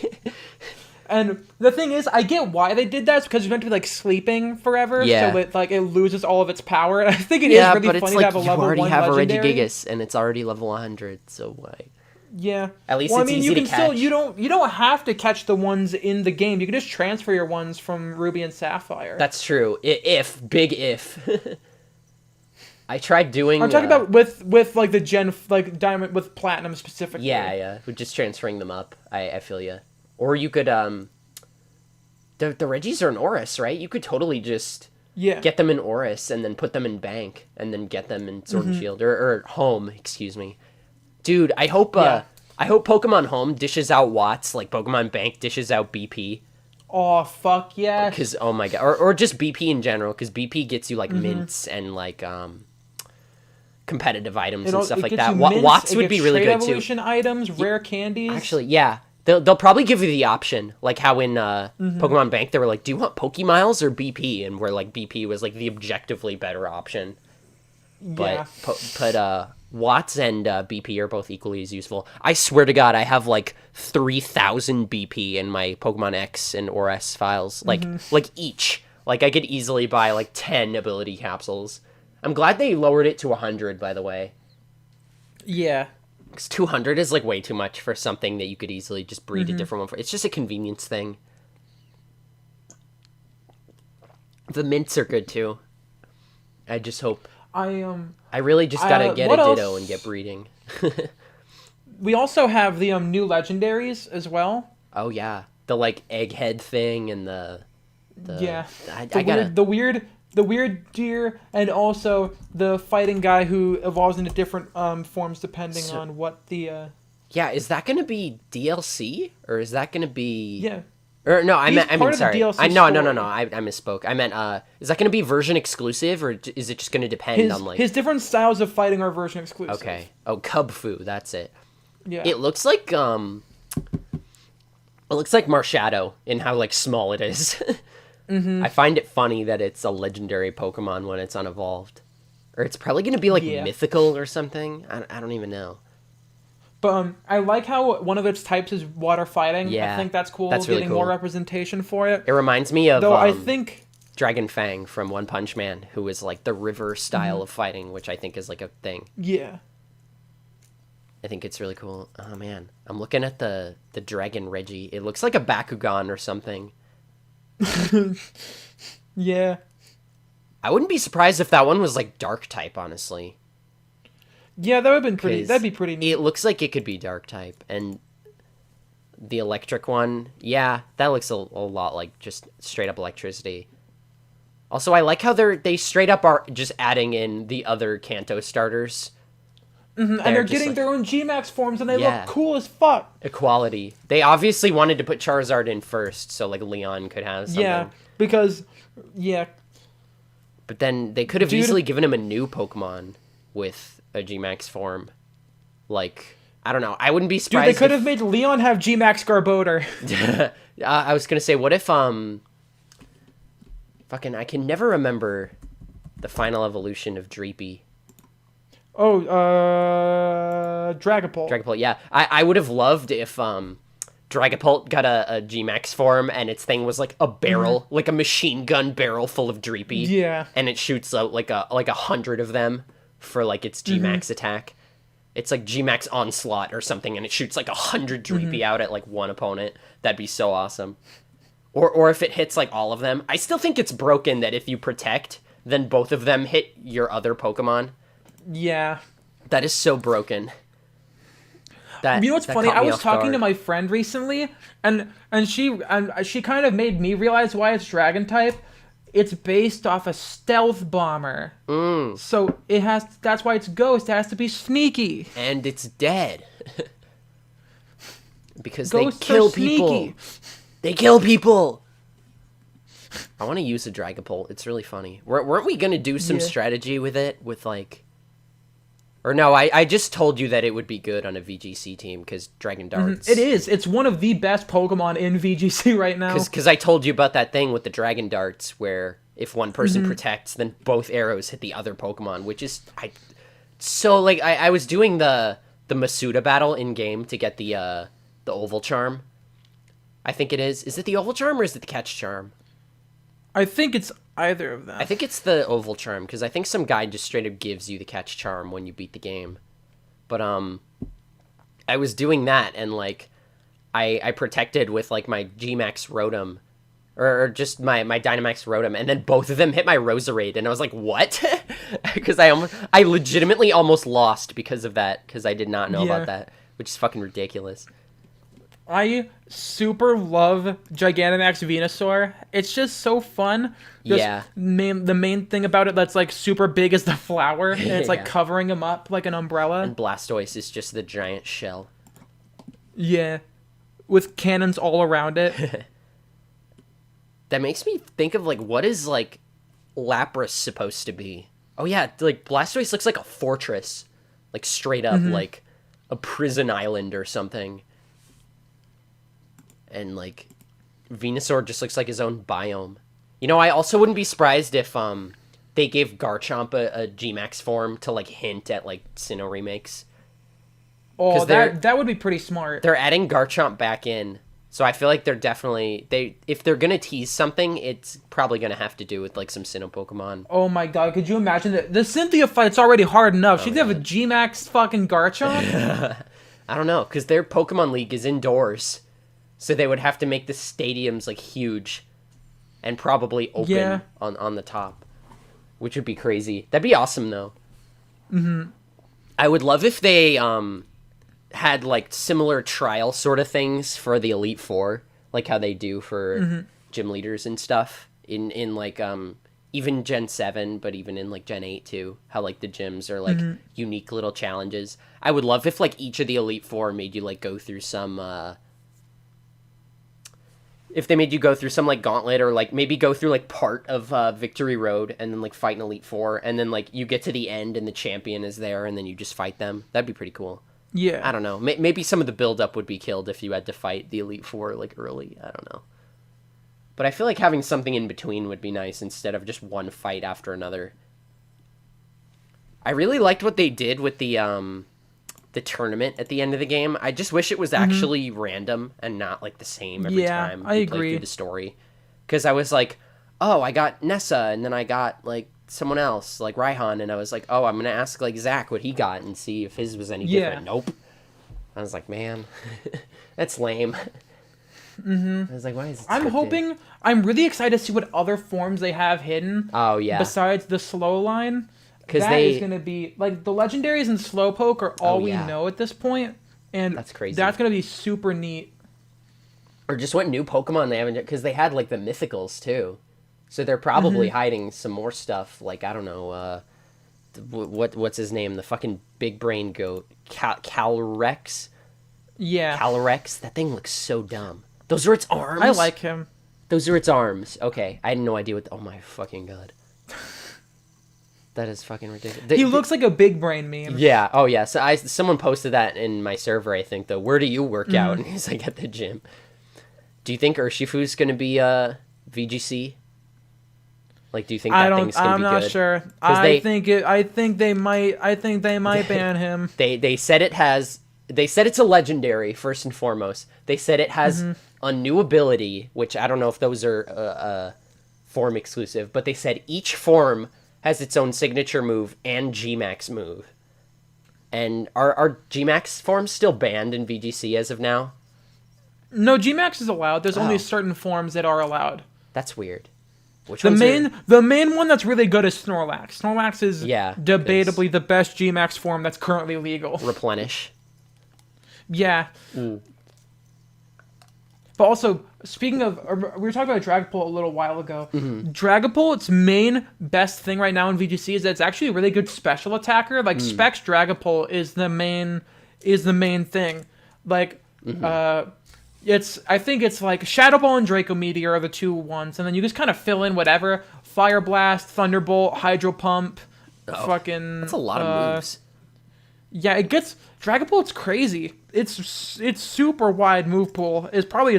And the thing is, I get why they did that. It's because it's meant to be like sleeping forever, so it loses all of its power. And I think it is really funny to have a level 1 legendary. You already have a Regigigas, and it's already level 100, so why? Yeah. At least it's easy to catch. You don't have to catch the ones in the game. You can just transfer your ones from Ruby and Sapphire. That's true. Big if. I tried doing. I'm talking about with like the Diamond with Platinum specifically. Yeah. With just transferring them up. I feel you. Or you could the Regis are in Oris, right? You could totally just get them in Oris and then put them in Bank and then get them in Sword and Shield or Home. Excuse me, dude. I hope Pokemon Home dishes out Watts like Pokemon Bank dishes out BP. Oh fuck yeah! Because oh my god, or just BP in general, because BP gets you like mints and like competitive items and stuff like that. Watts would be really good too. Evolution items, rare candies. Actually, yeah, they'll probably give you the option, like how in Pokemon Bank they were like, "Do you want Pokemiles or BP?" And where like BP was like the objectively better option. But Watts and BP are both equally as useful. I swear to God, I have like 3,000 BP in my Pokemon X and ORS files, like each. Like I could easily buy like 10 ability capsules. I'm glad they lowered it to 100, by the way. Yeah. Because 200 is like way too much for something that you could easily just breed a different one for. It's just a convenience thing. The mints are good too. I just hope. I really just gotta get a Ditto and get breeding. We also have the new legendaries as well. Oh yeah, the like egghead thing and the the weird deer, and also the fighting guy who evolves into different forms depending on what the. Yeah, is that gonna be DLC or is that gonna be? Yeah. Or no, I mean, sorry. No. I misspoke. I meant, is that going to be version exclusive, or is it just going to depend on like his different styles of fighting are version exclusive? Okay. Oh, Cub Fu, that's it. Yeah. It looks like Marshadow in how like small it is. I find it funny that it's a legendary Pokemon when it's unevolved, or it's probably going to be like mythical or something. I don't even know. But I like how one of its types is water fighting. Yeah, I think that's cool. That's really getting more representation for it. It reminds me of I think Dragon Fang from One Punch Man, who is like the river style of fighting, which I think is like a thing. Yeah. I think it's really cool. Oh man, I'm looking at the Dragon Reggie. It looks like a Bakugan or something. Yeah. I wouldn't be surprised if that one was like Dark type, honestly. Yeah, that would have been pretty. That'd be pretty neat. It looks like it could be Dark type, and the electric one, yeah, that looks a lot like just straight up electricity. Also, I like how they straight up are just adding in the other Kanto starters. And they're getting like, their own G-Max forms, and they look cool as fuck. Equality. They obviously wanted to put Charizard in first, so like Leon could have something. Yeah, because But then they could have easily given him a new Pokemon with a G-Max form. Like, I don't know. I wouldn't be surprised. Dude, they could have made Leon have G-Max Garbodor. I was gonna say, what if fucking I can never remember the final evolution of Dreepy. Oh, Dragapult. Dragapult, yeah. I would have loved if Dragapult got a G-Max form and its thing was like a barrel, like a machine gun barrel full of Dreepy. Yeah. And it shoots out like 100 of them for like its G-Max attack. It's like G-Max Onslaught or something, and it shoots like 100 Dreepy out at like one opponent. That'd be so awesome. Or if it hits like all of them. I still think it's broken that if you protect, then both of them hit your other Pokemon. Yeah. That is so broken. You know what's funny? I was talking to my friend recently, and she kind of made me realize why it's Dragon type. It's based off a stealth bomber. So that's why it's Ghost. It has to be sneaky. And it's dead. Because Ghosts they kill are people. Sneaky. They kill people. I want to use a Dragapult. It's really funny. Weren't we going to do some strategy with it? With like... Or no, I just told you that it would be good on a VGC team because Dragon Darts. It is. It's one of the best Pokemon in VGC right now. Because I told you about that thing with the Dragon Darts where if one person protects, then both arrows hit the other Pokemon, which is... So, like, I was doing the Masuda battle in-game to get the Oval Charm. I think it is. Is it the Oval Charm or is it the Catch Charm? I think it's either of them. I think it's the Oval Charm, because I think some guy just straight up gives you the Catch Charm when you beat the game. But, I was doing that, and like I protected with like my Gmax Rotom, or just my Dynamax Rotom, and then both of them hit my Roserade, and I was like, what? Because I legitimately almost lost because of that, because I did not know about that, which is fucking ridiculous. I super love Gigantamax Venusaur. It's just so fun. The main thing about it that's like super big is the flower, and it's like covering him up like an umbrella. And Blastoise is just the giant shell. Yeah, with cannons all around it. That makes me think of like, what is like Lapras supposed to be? Oh yeah, like Blastoise looks like a fortress, like straight up like a prison island or something. And like Venusaur just looks like his own biome. You know, I also wouldn't be surprised if they gave Garchomp a Gmax form to like hint at like Sinnoh remakes. Oh, that would be pretty smart. They're adding Garchomp back in, so I feel like they're definitely if they're gonna tease something, it's probably gonna have to do with like some Sinnoh Pokemon. Oh my god, could you imagine that? The Cynthia fight's already hard enough. She'd have a Gmax fucking Garchomp. I don't know, because their Pokemon League is indoors. So they would have to make the stadiums, like, huge. And probably open on the top. Which would be crazy. That'd be awesome, though. Mm-hmm. I would love if they had, like, similar trial sort of things for the Elite Four. Like how they do for gym leaders and stuff. In like, even Gen 7, but even in, like, Gen 8, too. How, like, the gyms are, like, unique little challenges. I would love if, like, each of the Elite Four made you, like, go through some, if they made you go through some, like, gauntlet, or, like, maybe go through, like, part of Victory Road, and then, like, fight an Elite Four, and then, like, you get to the end, and the champion is there, and then you just fight them. That'd be pretty cool. Yeah. I don't know. Maybe some of the build-up would be killed if you had to fight the Elite Four, like, early. I don't know. But I feel like having something in between would be nice, instead of just one fight after another. I really liked what they did with the tournament at the end of the game. I just wish it was actually random and not like the same every time I you agree. play through the story. Because I was like, oh, I got Nessa, and then I got like someone else, like Raihan, and I was like, oh, I'm gonna ask like Zach what he got and see if his was any different. Nope. I was like, man, that's lame. I was like, why is it I'm really excited to see what other forms they have hidden. Oh yeah. Besides the slow line. That is going to be, like, the legendaries and Slowpoke are all we know at this point, and that's crazy. That's going to be super neat. Or just what new Pokemon they haven't, because they had, like, the Mythicals, too. So they're probably hiding some more stuff, like, I don't know, what's his name? The fucking big brain goat. Calyrex? Yeah. Calyrex? That thing looks so dumb. Those are its arms? I like him. Those are its arms. Okay, I had no idea what, oh my fucking god. That is fucking ridiculous. He looks like a big brain meme. Yeah. Oh, yeah. So someone posted that in my server, I think, though. Where do you work out? And he's like, at the gym. Do you think Urshifu's going to be VGC? Like, do you think that thing's going to be good? I'm not sure. I think they might ban him. They said it's a legendary, first and foremost. They said it has a new ability, which I don't know if those are form exclusive, but they said each form has its own signature move and Gmax move. And are Gmax forms still banned in VGC as of now? No, Gmax is allowed. There's only certain forms that are allowed. That's weird. The main one that's really good is Snorlax. Snorlax is debatably the best Gmax form that's currently legal. Replenish. Yeah. But also, speaking of, we were talking about Dragapult a little while ago. Dragapult's main best thing right now in VGC is that it's actually a really good special attacker. Like Specs Dragapult is the main thing. Like, I think it's like Shadow Ball and Draco Meteor are the two ones, and then you just kind of fill in whatever. Fire Blast, Thunderbolt, Hydro Pump, fucking. That's a lot of moves. Yeah, Dragapult's crazy. It's super wide move pool. It's probably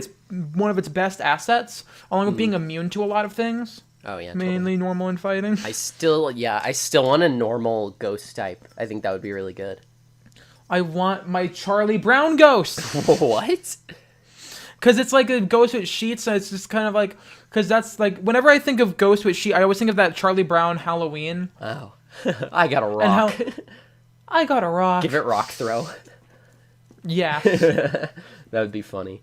one of its best assets, along with being immune to a lot of things. Oh yeah, mainly normal in fighting. I still want a normal ghost type. I think that would be really good. I want my Charlie Brown ghost. What? Because it's like a ghost with sheets, so it's just kind of like, because that's like, whenever I think of ghost with sheet, I always think of that Charlie Brown Halloween. Oh, I got a rock. I got a rock. Give it rock throw. Yeah. That would be funny.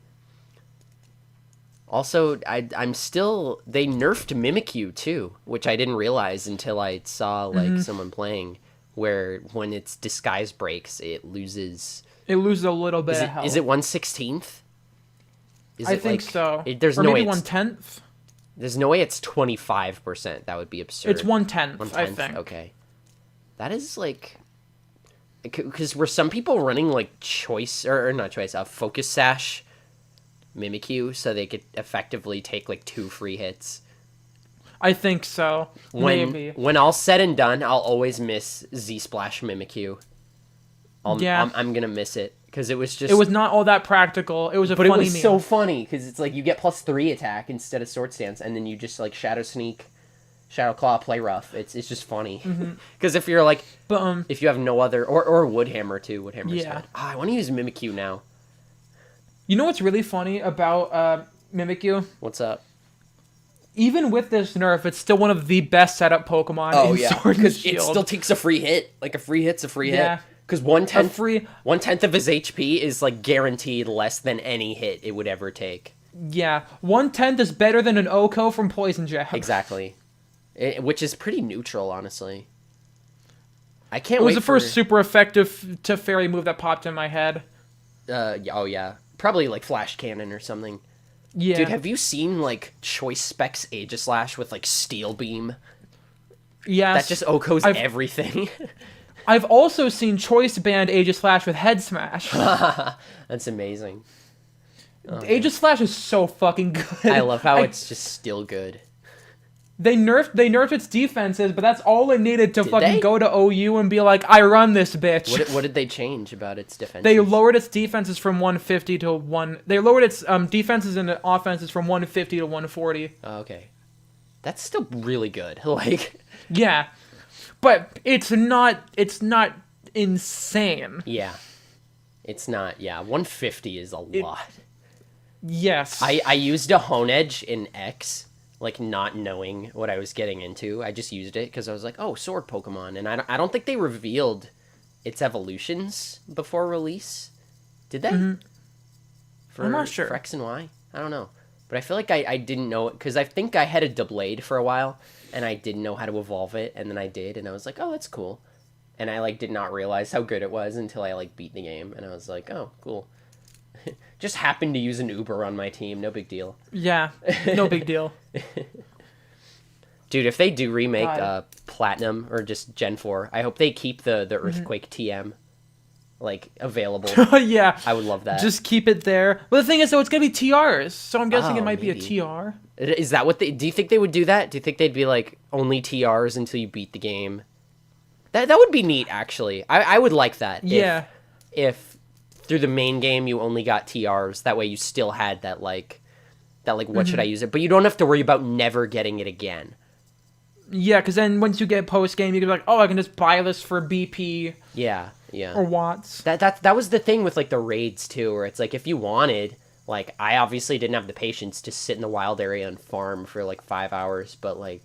Also, I'm still... They nerfed Mimikyu, too, which I didn't realize until I saw, like, someone playing, where when its disguise breaks, it loses... It loses a little bit of health. Is it 1/16th? I think so. There's or no maybe way 1/10? There's no way it's 25%. That would be absurd. It's 1/10, I think. Okay. That is, like... Because were some people running, like, Focus Sash Mimikyu so they could effectively take, like, 2 free hits? I think so. Maybe. When all's said and done, I'll always miss Z-Splash Mimikyu. I'm gonna miss it. Because it was just... It was not all that practical. It was funny But it was meme. so funny, because it's like, you get +3 attack instead of Sword Stance, and then you just, like, Shadow Sneak... Shadow Claw, play rough. It's just funny. Because if you're like, if you have no other, or Woodhammer too. Woodhammer's good. I want to use Mimikyu now. You know what's really funny about Mimikyu? What's up? Even with this nerf, it's still one of the best setup Pokemon in Sword and Shield. It still takes a free hit. Like a free hit's a free hit. Because 1/10 of his HP is like guaranteed less than any hit it would ever take. Yeah, 1/10 is better than an Oko from Poison Jab. Exactly. Which is pretty neutral, honestly. I can't wait. It was the first super effective to fairy move that popped in my head. Oh yeah, probably like Flash Cannon or something. Yeah. Dude, have you seen like Choice Specs Aegislash with like Steel Beam? Yes. That just Oko's everything. I've also seen Choice Band Aegislash with Head Smash. That's amazing. Aegislash is so fucking good. I love how it's just still good. They nerfed its defenses, but that's all it needed to they? go to OU and be like, I run this bitch. What did they change about its defenses? They lowered its defenses from 150 to 1... They lowered its defenses and offenses from 150 to 140. Oh, okay. That's still really good. Like... Yeah. But it's not insane. Yeah. It's not, 150 is a lot. Yes. I used a Hone Edge in X... like, not knowing what I was getting into. I just used it because I was like, oh, sword Pokemon. And I don't think they revealed its evolutions before release. Did they? I'm not sure. For X and Y? I don't know. But I feel like I didn't know it, because I think I had a Doublade for a while, and I didn't know how to evolve it, and then I did, and I was like, oh, that's cool. And I, like, did not realize how good it was until I, like, beat the game, and I was like, oh, cool. Just happened to use an Uber on my team. No big deal. Yeah, no big deal. Dude, if they do remake Platinum or just Gen 4, I hope they keep the Earthquake TM like available. Yeah. I would love that. Just keep it there. But the thing is, though, it's going to be TRs, so I'm guessing it might be a TR. Is that what do you think they would do that? Do you think they'd be like, only TRs until you beat the game? That would be neat, actually. I would like that. Yeah. If through the main game you only got TRs, that way you still had that what should I use it? But you don't have to worry about never getting it again. Yeah, because then once you get post-game, you can be like, oh, I can just buy this for BP. Yeah. Or watts. That was the thing with, like, the raids, too, where it's like, if you wanted, like, I obviously didn't have the patience to sit in the wild area and farm for, like, 5 hours, but, like,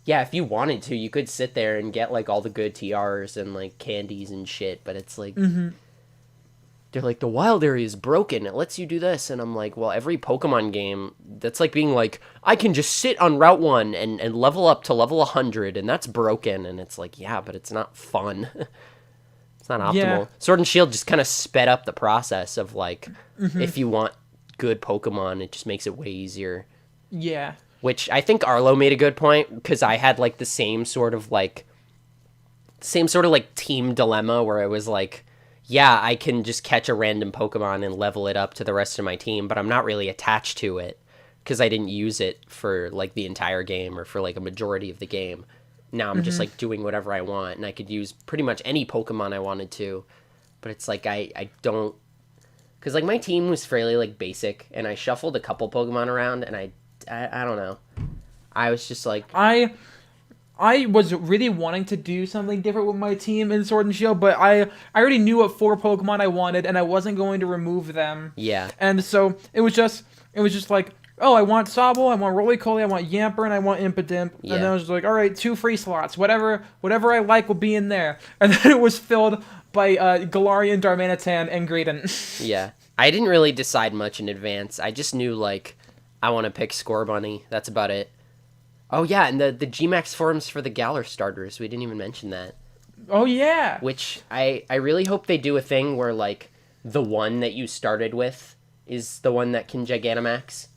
yeah, if you wanted to, you could sit there and get, like, all the good TRs and, like, candies and shit, but it's like... They're like, the wild area is broken. It lets you do this. And I'm like, well, every Pokemon game, that's like being like, I can just sit on Route 1 and level up to level 100, and that's broken. And it's like, yeah, but it's not fun. It's not optimal. Yeah. Sword and Shield just kind of sped up the process of, like, if you want good Pokemon, it just makes it way easier. Yeah. Which I think Arlo made a good point, because I had, like, the same sort of team dilemma where I was like, yeah, I can just catch a random Pokemon and level it up to the rest of my team, but I'm not really attached to it because I didn't use it for, like, the entire game or for, like, a majority of the game. Now I'm just, like, doing whatever I want, and I could use pretty much any Pokemon I wanted to, but it's like I don't... Because, like, my team was fairly, like, basic, and I shuffled a couple Pokemon around, and I don't know. I was just like... I was really wanting to do something different with my team in Sword and Shield, but I already knew what 4 Pokemon I wanted, and I wasn't going to remove them. Yeah. And so it was just like, oh, I want Sobble, I want Roly-Poly, I want Yamper, and I want Impidimp. Yeah. And then I was like, all right, 2 free slots. Whatever I like will be in there. And then it was filled Galarian, Darmanitan, and Greedent. Yeah. I didn't really decide much in advance. I just knew, like, I want to pick Scorbunny. That's about it. Oh, yeah, and the Gmax forms for the Galar starters. We didn't even mention that. Oh, yeah. Which I really hope they do a thing where, like, the one that you started with is the one that can Gigantamax.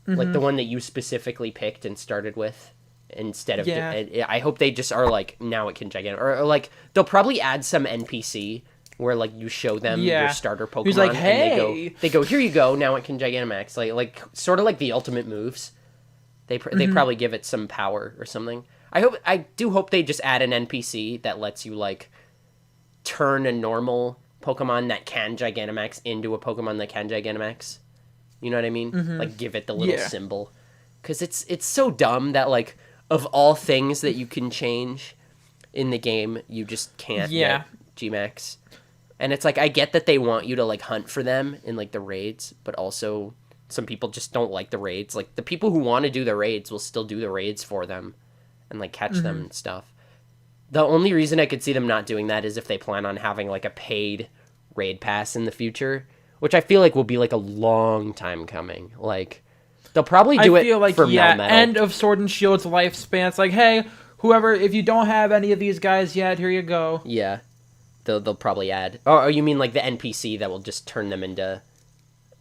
Mm-hmm. Like, the one that you specifically picked and started with. Instead of... Yeah. I hope they just are, like, now it can Gigantamax. Or, like, they'll probably add some NPC... where, like, you show them your starter Pokemon. He's like, hey! And they go, here you go, now it can Gigantamax. Like sort of like the ultimate moves. They probably give it some power or something. I do hope they just add an NPC that lets you, like, turn a normal Pokemon that can Gigantamax into a Pokemon that can Gigantamax. You know what I mean? Mm-hmm. Like, give it the little symbol. Because it's so dumb that, like, of all things that you can change in the game, you just can't get Gmax. And it's like, I get that they want you to, like, hunt for them in, like, the raids, but also some people just don't like the raids. Like, the people who want to do the raids will still do the raids for them and, like, catch them and stuff. The only reason I could see them not doing that is if they plan on having, like, a paid raid pass in the future, which I feel like will be, like, a long time coming. Like, they'll probably do it for Melmetal. End of Sword and Shield's lifespan. It's like, hey, whoever, if you don't have any of these guys yet, here you go. Yeah. They'll probably add... Oh, you mean like the NPC that will just turn them into...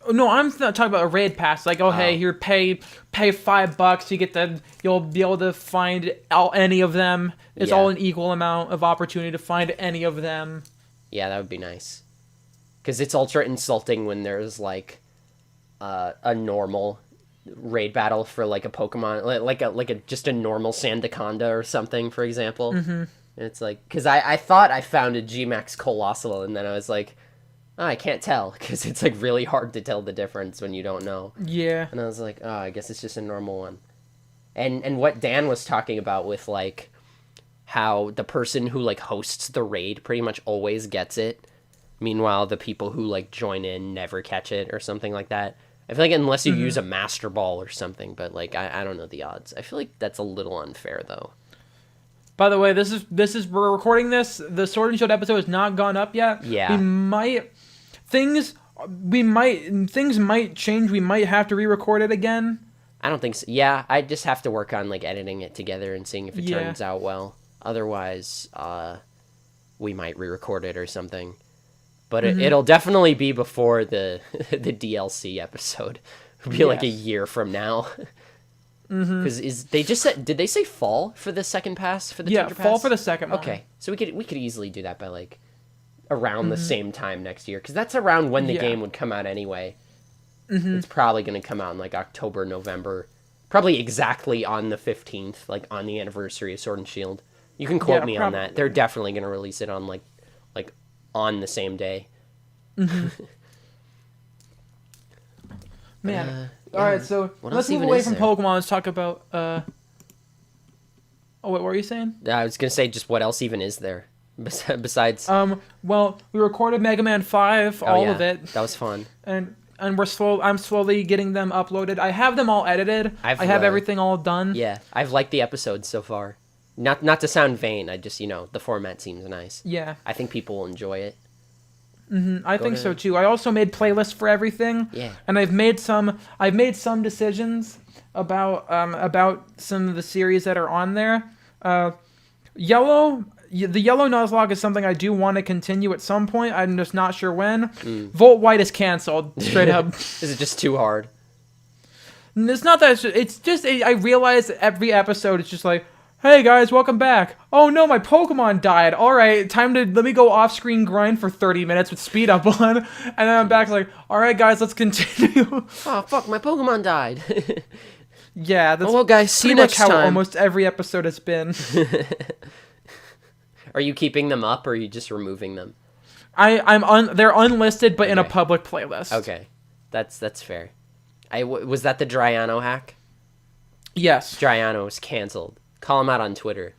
No, I'm not talking about a raid pass. Like, hey, here, pay $5. You'll be able to find any of them. It's all an equal amount of opportunity to find any of them. Yeah, that would be nice. Because it's ultra insulting when there's, like, a normal raid battle for, like, a Pokemon... Like just a normal Sandaconda or something, for example. Mm-hmm. And it's like, because I thought I found a Gmax Colossal, and then I was like, oh, I can't tell, because it's, like, really hard to tell the difference when you don't know. Yeah. And I was like, oh, I guess it's just a normal one. And what Dan was talking about with, like, how the person who, like, hosts the raid pretty much always gets it. Meanwhile, the people who, like, join in never catch it or something like that. I feel like unless you use a Master Ball or something, but, like, I don't know the odds. I feel like that's a little unfair, though. By the way, this is we're recording this. The Sword and Shield episode has not gone up yet. Yeah. Things might change. We might have to re-record it again. I don't think so. Yeah, I just have to work on, like, editing it together and seeing if it turns out well. Otherwise, we might re-record it or something. But it'll definitely be before the the DLC episode. It'll be like a year from now. Because did they say fall for the second pass for the Teacher Pass? Fall for the second one. Okay, so we could easily do that by, like, around the same time next year, because that's around when the game would come out anyway. It's probably going to come out in, like, October, November, probably exactly on the 15th, like, on the anniversary of Sword and Shield. You can quote me on that. They're definitely going to release it on, like on the same day. Man. All right, so let's move away from Pokemon. Let's talk about... Oh, what were you saying? I was going to say, just what else even is there besides... Well, we recorded Mega Man 5, all of it. That was fun. And I'm slowly getting them uploaded. I have them all edited. I have everything all done. Yeah, I've liked the episodes so far. Not to sound vain, I just, the format seems nice. Yeah. I think people will enjoy it. I think so too. I also made playlists for everything. Yeah. And I've made some decisions about some of the series that are on there. The Yellow Nuzlocke is something I do want to continue at some point. I'm just not sure when. Volt White is canceled, straight up. Is it just too hard? It's not that. It's just I realize every episode it's just like, hey guys, welcome back. Oh no, my Pokemon died. All right, time to let me go off-screen grind for 30 minutes with speed up on, and then I'm back like, all right guys, let's continue. Oh fuck, my Pokemon died. Yeah, that's well, guys, see you next how time. Almost every episode has been. Are you keeping them up, or are you just removing them? They're unlisted, but in a public playlist. Okay, that's fair. Was that the Draiano hack? Yes. Draiano was canceled. Call him out on Twitter.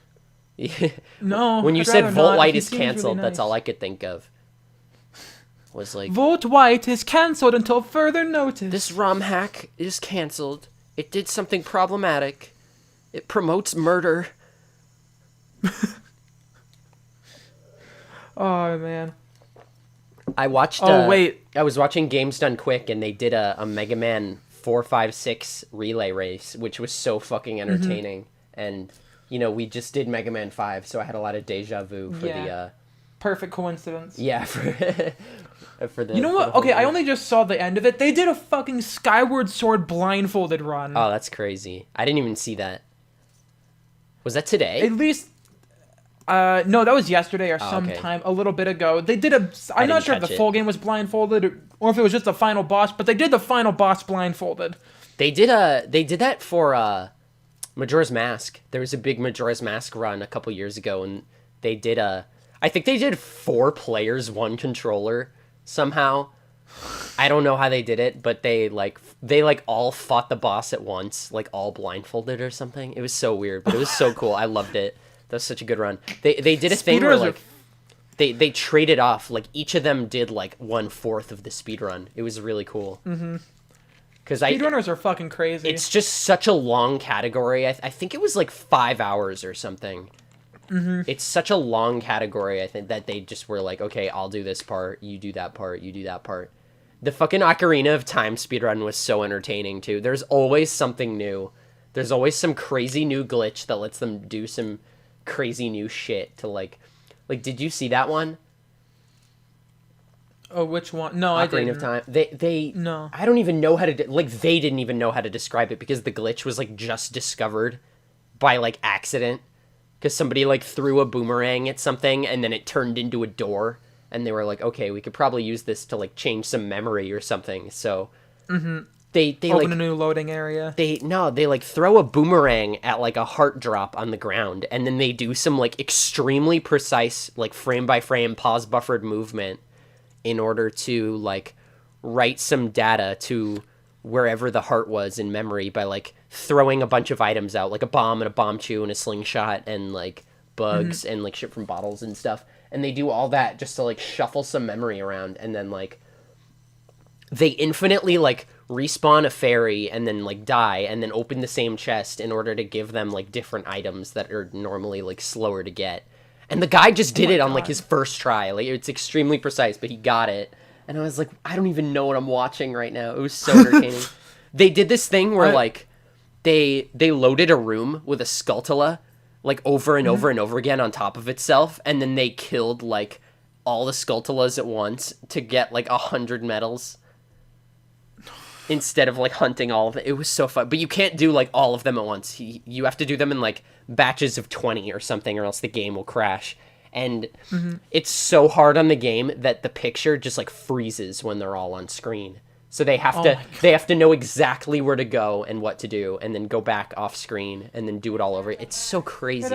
No. When you said Volt White is canceled, really nice. That's all I could think of. Was like, Volt White is canceled until further notice. This ROM hack is canceled. It did something problematic. It promotes murder. Oh man. I watched. Wait. I was watching Games Done Quick, and they did a Mega Man 4, 5, 6 relay race, which was so fucking entertaining. And we just did Mega Man 5, so I had a lot of deja vu for the. Perfect coincidence. Yeah, for the. You know what? Okay, I only just saw the end of it. They did a fucking Skyward Sword blindfolded run. Oh, that's crazy! I didn't even see that. Was that today? At least. No, that was yesterday or sometime a little bit ago. They did I'm not sure if the full game was blindfolded or if it was just the final boss, but they did the final boss blindfolded. They did that for Majora's Mask. There was a big Majora's Mask run a couple years ago, and they did I think they did 4 players, 1 controller somehow. I don't know how they did it, but they all fought the boss at once, like all blindfolded or something. It was so weird, but it was so cool. I loved it. That was such a good run. They did a thing where like they traded off, like each of them did like 1/4 of the speed run. It was really cool. Mm-hmm. Because speedrunners are fucking crazy. It's just such a long category. I think it was like 5 hours or something. Mm-hmm. It's such a long category. I think that they just were like, okay, I'll do this part, you do that part, you do that part. The fucking Ocarina of Time speedrun was so entertaining too. There's always something new. There's always some crazy new glitch that lets them do some crazy new shit to like did you see that one? Oh, which one? No, I didn't. Ocarina of Time. They no. I don't even know how to they didn't even know how to describe it because the glitch was like just discovered by like accident because somebody like threw a boomerang at something and then it turned into a door and they were like, okay, we could probably use this to like change some memory or something. So they open like a new loading area. They like throw a boomerang at like a heart drop on the ground and then they do some like extremely precise like frame by frame pause buffered movement in order to like write some data to wherever the heart was in memory by like throwing a bunch of items out, like a bomb and a bomb chew and a slingshot and like bugs and like shit from bottles and stuff. And they do all that just to like shuffle some memory around and then like they infinitely like respawn a fairy and then like die and then open the same chest in order to give them like different items that are normally like slower to get. And the guy just did it on like his first try. Like it's extremely precise, but he got it. And I was like, I don't even know what I'm watching right now. It was so entertaining. They did this thing where like they loaded a room with a Skulltula like over and over and over again on top of itself, and then they killed like all the Skulltulas at once to get like 100 medals. Instead of like hunting all of it. It was so fun. But you can't do like all of them at once. You have to do them in like batches of 20 or something or else the game will crash. And it's so hard on the game that the picture just like freezes when they're all on screen. So they have to know exactly where to go and what to do and then go back off screen and then do it all over. It's so crazy.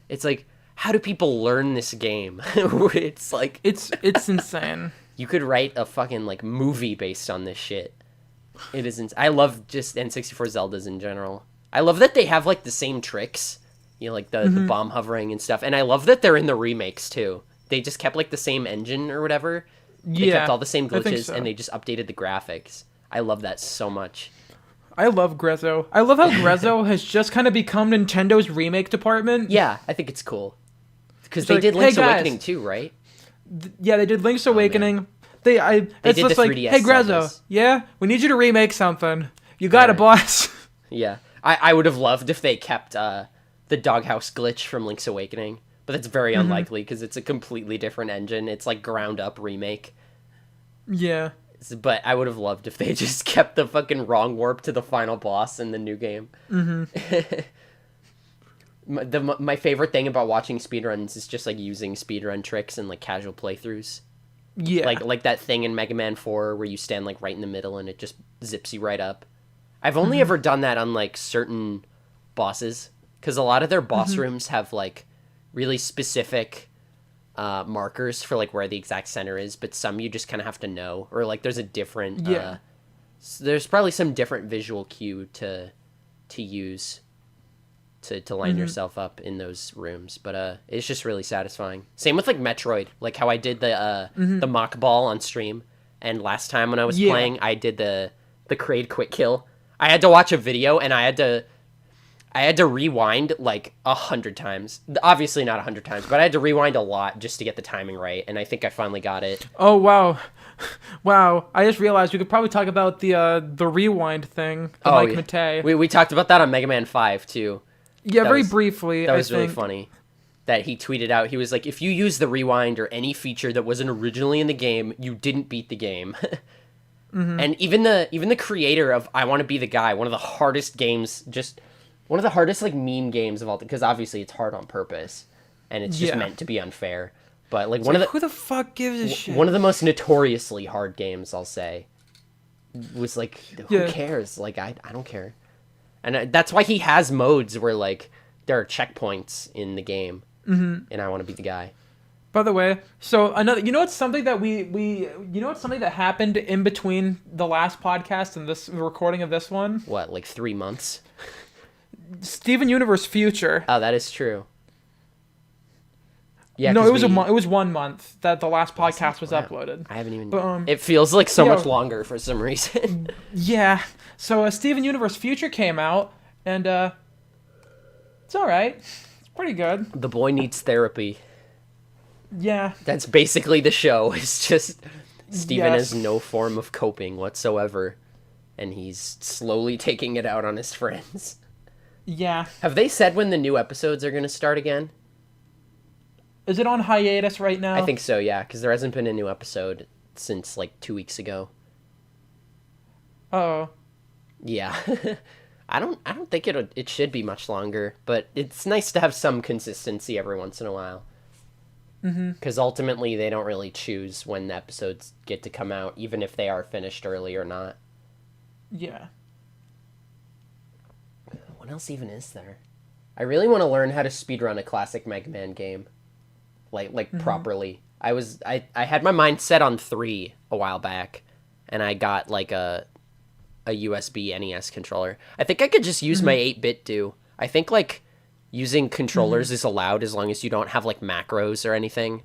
It's like, how do people learn this game? It's like it's insane. You could write a fucking like movie based on this shit. It isn't. I love just N64 Zeldas in general. I love that they have like the same tricks, like the bomb hovering and stuff. And I love that they're in the remakes too. They just kept like the same engine or whatever. They kept all the same glitches and they just updated the graphics. I love that so much. I love Grezzo. I love how Grezzo has just kind of become Nintendo's remake department. Yeah, I think it's cool. Because they did Link's Awakening too, right? Yeah, they did Link's Awakening. They it's just like, hey Grezzo, yeah, we need you to remake something. You got it, boss. Yeah, I would have loved if they kept the doghouse glitch from Link's Awakening, but that's very unlikely because it's a completely different engine. It's like ground up remake. Yeah. But I would have loved if they just kept the fucking wrong warp to the final boss in the new game. My favorite thing about watching speedruns is just like using speedrun tricks and like casual playthroughs. Yeah. Like that thing in Mega Man 4 where you stand like right in the middle and it just zips you right up. I've only ever done that on like certain bosses because a lot of their boss rooms have like really specific markers for like where the exact center is, but some you just kind of have to know, or like there's a different there's probably some different visual cue to use to line yourself up in those rooms, but it's just really satisfying. Same with like Metroid, like how I did the mock ball on stream, and last time when I was playing I did the Kraid quick kill. I had to watch a video and I I had to rewind like 100 times. Obviously not 100 times, but I had to rewind a lot just to get the timing right, and I think I finally got it. Oh, wow. Wow. I just realized we could probably talk about the rewind thing, Mike Matei. We talked about that on Mega Man 5, too. Yeah, very briefly. That was really funny. That he tweeted out, he was like, if you use the rewind or any feature that wasn't originally in the game, you didn't beat the game. And even the creator of I Want to Be the Guy, one of the hardest games, one of the hardest like meme games of all, because obviously it's hard on purpose, and it's just meant to be unfair. But like who the fuck gives a shit? One of the most notoriously hard games, I'll say, was like, who cares? Like I don't care, and that's why he has modes where like there are checkpoints in the game, and I Want to Be the Guy. By the way, so it's something that something that happened in between the last podcast and the recording of this one? What, like 3 months? Steven Universe Future. Oh, that is true. Yeah, no, it was 1 month that the last podcast was uploaded. I haven't even. But, it feels like so much longer for some reason. Yeah. So Steven Universe Future came out, and it's all right. It's pretty good. The boy needs therapy. Yeah. That's basically the show. It's just Steven has no form of coping whatsoever, and he's slowly taking it out on his friends. Yeah. Have they said when the new episodes are going to start again? Is it on hiatus right now? I think so, yeah, because there hasn't been a new episode since like 2 weeks ago. Oh. Yeah. I don't think it should be much longer, but it's nice to have some consistency every once in a while. Because ultimately they don't really choose when the episodes get to come out, even if they are finished early or not. Yeah. What else even is there? I really want to learn how to speedrun a classic Mega Man game. Like properly. I had my mind set on 3 a while back, and I got like a USB NES controller. I think I could just use my 8-bit do. I think like using controllers is allowed as long as you don't have like macros or anything.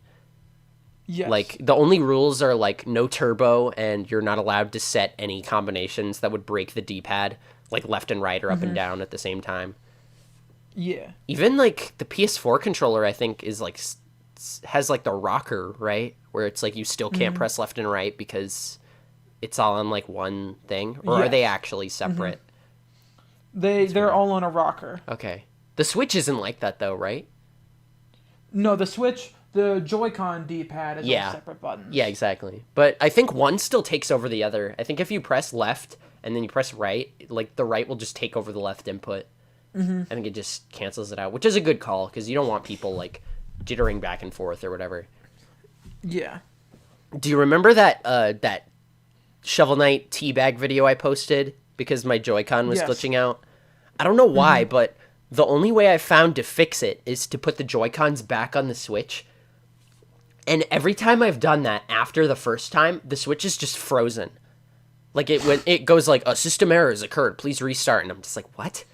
Yes. Like the only rules are like no turbo, and you're not allowed to set any combinations that would break the D-pad, like left and right or up and down at the same time. Yeah. Even like the PS4 controller, I think is like has like the rocker, right? Where it's like you still can't press left and right because it's all on like one thing, or are they actually separate? They're all on a rocker. Okay. The Switch isn't like that though, right? No, the Switch, the Joy-Con D-pad is all separate buttons. Yeah, exactly. But I think one still takes over the other. I think if you press left and then you press right, like the right will just take over the left input. I think it just cancels it out, which is a good call because you don't want people like jittering back and forth or whatever. Yeah. Do you remember that Shovel Knight teabag video I posted because my Joy-Con was glitching out? I don't know why, but the only way I found to fix it is to put the Joy-Cons back on the Switch. And every time I've done that after the first time, the Switch is just frozen. Like it goes like, a system error has occurred, please restart. And I'm just like, what?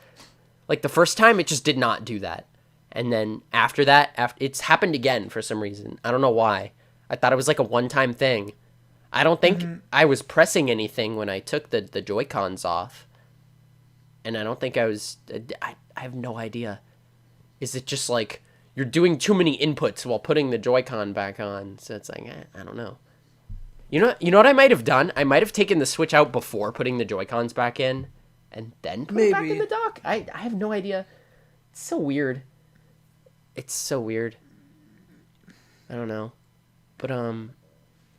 Like the first time it just did not do that. And then after that, it's happened again for some reason. I don't know why. I thought it was like a one-time thing. I don't think I was pressing anything when I took the Joy-Cons off. And I don't think I was... I have no idea. Is it just like you're doing too many inputs while putting the Joy-Con back on? So it's like, I don't know. You know what I might have done? I might have taken the Switch out before putting the Joy-Cons back in and then put it back in the dock. I have no idea. It's so weird. It's so weird. I don't know. But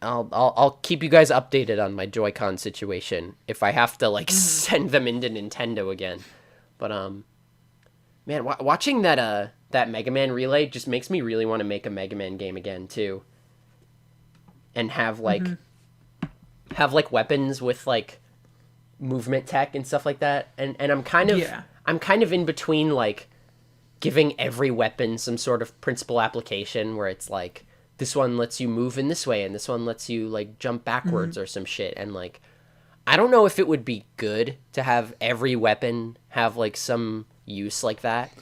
I'll keep you guys updated on my Joy-Con situation if I have to like send them into Nintendo again. But man, watching that Mega Man relay just makes me really want to make a Mega Man game again too. And have like weapons with like movement tech and stuff like that. And I'm kind of in between like giving every weapon some sort of principal application where it's like this one lets you move in this way and this one lets you like jump backwards or some shit. And like I don't know if it would be good to have every weapon have like some use like that,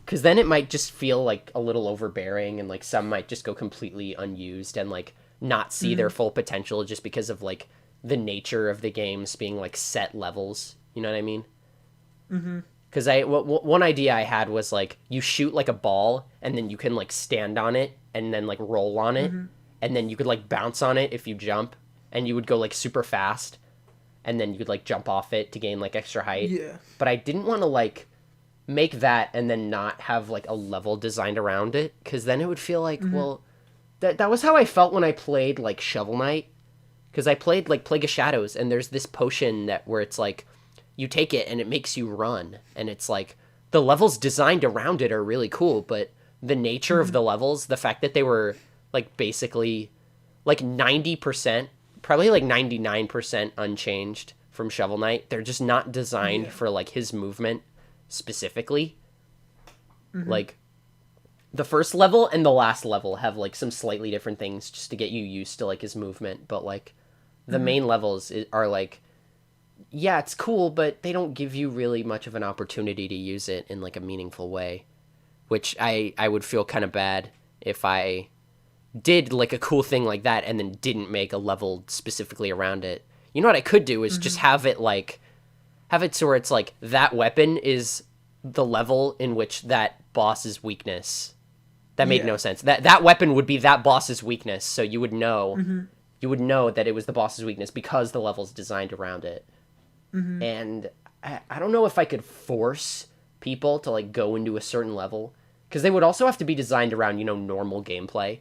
because then it might just feel like a little overbearing, and like some might just go completely unused and like not see their full potential just because of like the nature of the games being like set levels, you know what I mean? Because one idea I had was, like, you shoot, like, a ball, and then you can, like, stand on it, and then, like, roll on it, and then you could, like, bounce on it if you jump, and you would go, like, super fast, and then you could, like, jump off it to gain, like, extra height. Yeah. But I didn't want to, like, make that and then not have, like, a level designed around it, because then it would feel like, well, that was how I felt when I played, like, Shovel Knight, because I played, like, Plague of Shadows, and there's this potion where it's, like, you take it and it makes you run, and it's like the levels designed around it are really cool, but the nature of the levels, the fact that they were like basically like 90%, probably like 99% unchanged from Shovel Knight, they're just not designed for like his movement specifically. Like the first level and the last level have like some slightly different things just to get you used to like his movement, but like the main levels are like, yeah, it's cool, but they don't give you really much of an opportunity to use it in, like, a meaningful way, which I would feel kind of bad if I did, like, a cool thing like that and then didn't make a level specifically around it. You know what I could do is just have it so where it's, like, that weapon is the level in which that boss's weakness. That made no sense. That weapon would be that boss's weakness, so you would know. You would know that it was the boss's weakness because the level's designed around it. And I don't know if I could force people to, like, go into a certain level, because they would also have to be designed around, you know, normal gameplay.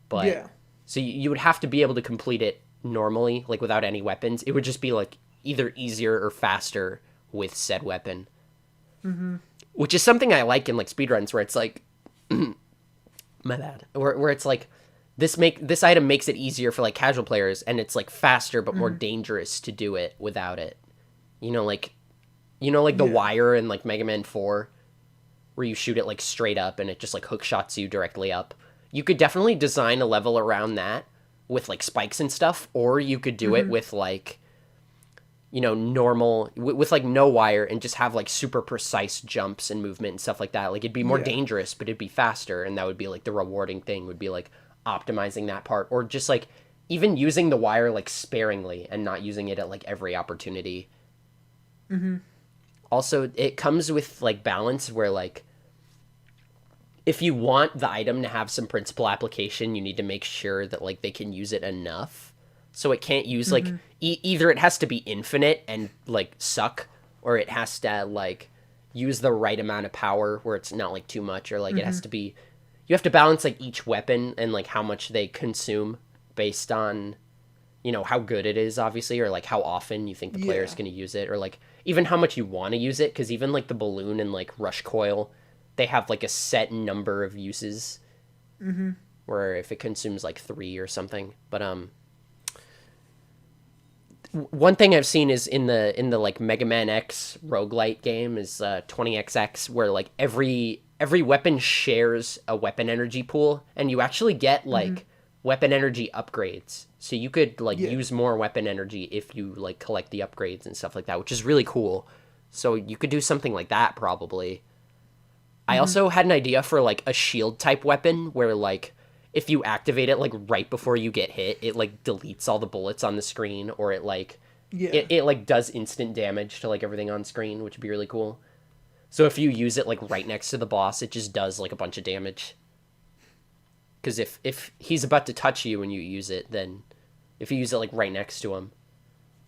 But so you would have to be able to complete it normally, like, without any weapons. It would just be, like, either easier or faster with said weapon. Which is something I like in, like, speedruns, where it's like, my bad, where it's like, this item makes it easier for, like, casual players, and it's, like, faster but more dangerous to do it without it. You know, like the wire in, like, Mega Man 4, where you shoot it, like, straight up, and it just, like, hook shots you directly up. You could definitely design a level around that with, like, spikes and stuff, or you could do it with, like, you know, normal, with, like, no wire, and just have, like, super precise jumps and movement and stuff like that. Like, it'd be more dangerous, but it'd be faster, and that would be, like, the rewarding thing, would be, like, optimizing that part, or just, like, even using the wire, like, sparingly and not using it at, like, every opportunity. Also, it comes with, like, balance where, like, if you want the item to have some principal application, you need to make sure that, like, they can use it enough. So it can't use, like, either it has to be infinite and, like, suck, or it has to, like, use the right amount of power where it's not, like, too much, or, like, it has to be, you have to balance, like, each weapon and, like, how much they consume based on, you know, how good it is, obviously, or, like, how often you think the player's going to use it, or, like, even how much you want to use it, because even, like, the balloon and, like, rush coil, they have, like, a set number of uses, where if it consumes, like, 3 or something, but, one thing I've seen is in the like, Mega Man X roguelite game is, 20XX, where, like, every weapon shares a weapon energy pool, and you actually get, like, weapon energy upgrades. So you could, like, use more weapon energy if you, like, collect the upgrades and stuff like that, which is really cool. So you could do something like that, probably. I also had an idea for, like, a shield-type weapon, where, like, if you activate it, like, right before you get hit, it, like, deletes all the bullets on the screen, or it, like, it, like, does instant damage to, like, everything on screen, which would be really cool. So if you use it, like, right next to the boss, it just does, like, a bunch of damage. Because if he's about to touch you when you use it, then if you use it, like, right next to him,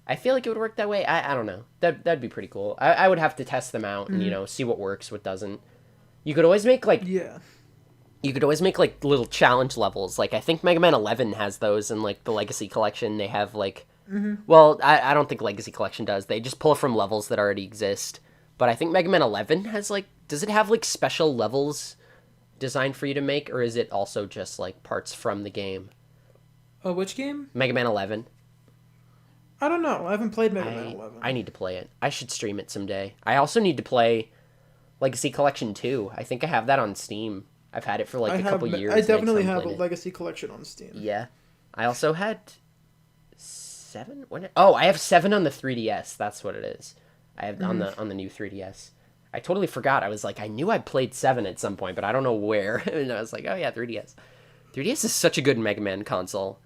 I feel like it would work that way. I don't know. That'd be pretty cool. I would have to test them out and, you know, see what works, what doesn't. You could always make, like... You could always make, like, little challenge levels. Like, I think Mega Man 11 has those, and, like, the Legacy Collection, they have, like... Well, I don't think Legacy Collection does. They just pull from levels that already exist. But I think Mega Man 11 has, like... Does it have, like, special levels designed for you to make, or is it also just, like, parts from the game? Which game? Mega Man 11. I don't know. I haven't played Mega Man 11. I need to play it. I should stream it someday. I also need to play Legacy Collection 2. I think I have that on Steam. I've had it for, like, a couple years. I definitely have a Legacy Collection on Steam. Yeah. I also had 7? I have 7 on the 3DS. That's what it is. I have on the new 3DS. I totally forgot. I was like, I knew I played 7 at some point, but I don't know where. And I was like, oh yeah, 3DS. 3DS is such a good Mega Man console.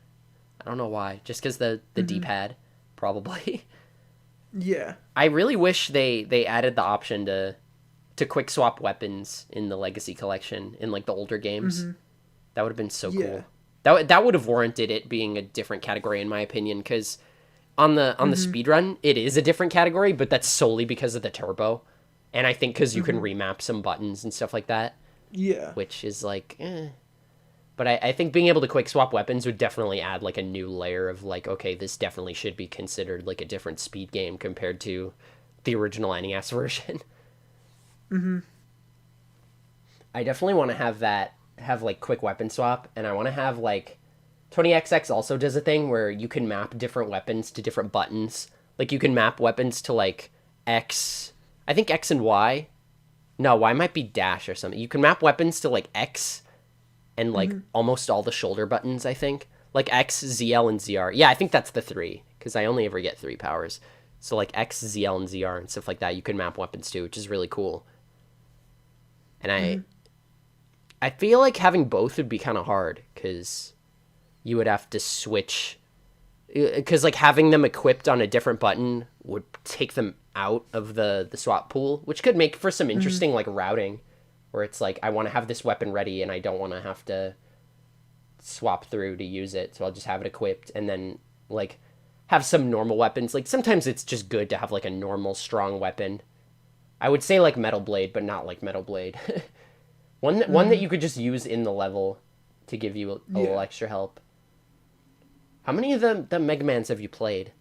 I don't know why. Just because the D-pad, probably. Yeah. I really wish they added the option to quick swap weapons in the Legacy Collection in like the older games. That would have been so cool. That would have warranted it being a different category in my opinion, because on the speedrun it is a different category, but that's solely because of the turbo, and I think because you can remap some buttons and stuff like that. Yeah. Which is like, But I think being able to quick swap weapons would definitely add like a new layer of like, okay, this definitely should be considered like a different speed game compared to the original NES version. I definitely want to have like quick weapon swap, and I want to have like 20XX also does a thing where you can map different weapons to different buttons. Like you can map weapons to like X, I think X and Y. No, Y might be dash or something. You can map weapons to like X and like almost all the shoulder buttons, I think. Like X, ZL, and ZR. Yeah, I think that's the 3, because I only ever get 3 powers. So like X, ZL, and ZR and stuff like that, you can map weapons to, which is really cool. And I feel like having both would be kind of hard, because you would have to switch. Because like having them equipped on a different button would take them out of the swap pool, which could make for some interesting like routing, where it's like I want to have this weapon ready and I don't want to have to swap through to use it, so I'll just have it equipped and then like have some normal weapons. Like sometimes it's just good to have like a normal strong weapon. I would say like Metal Blade, but not like Metal Blade. one that you could just use in the level to give you a little extra help. How many of the Mega Mans have you played?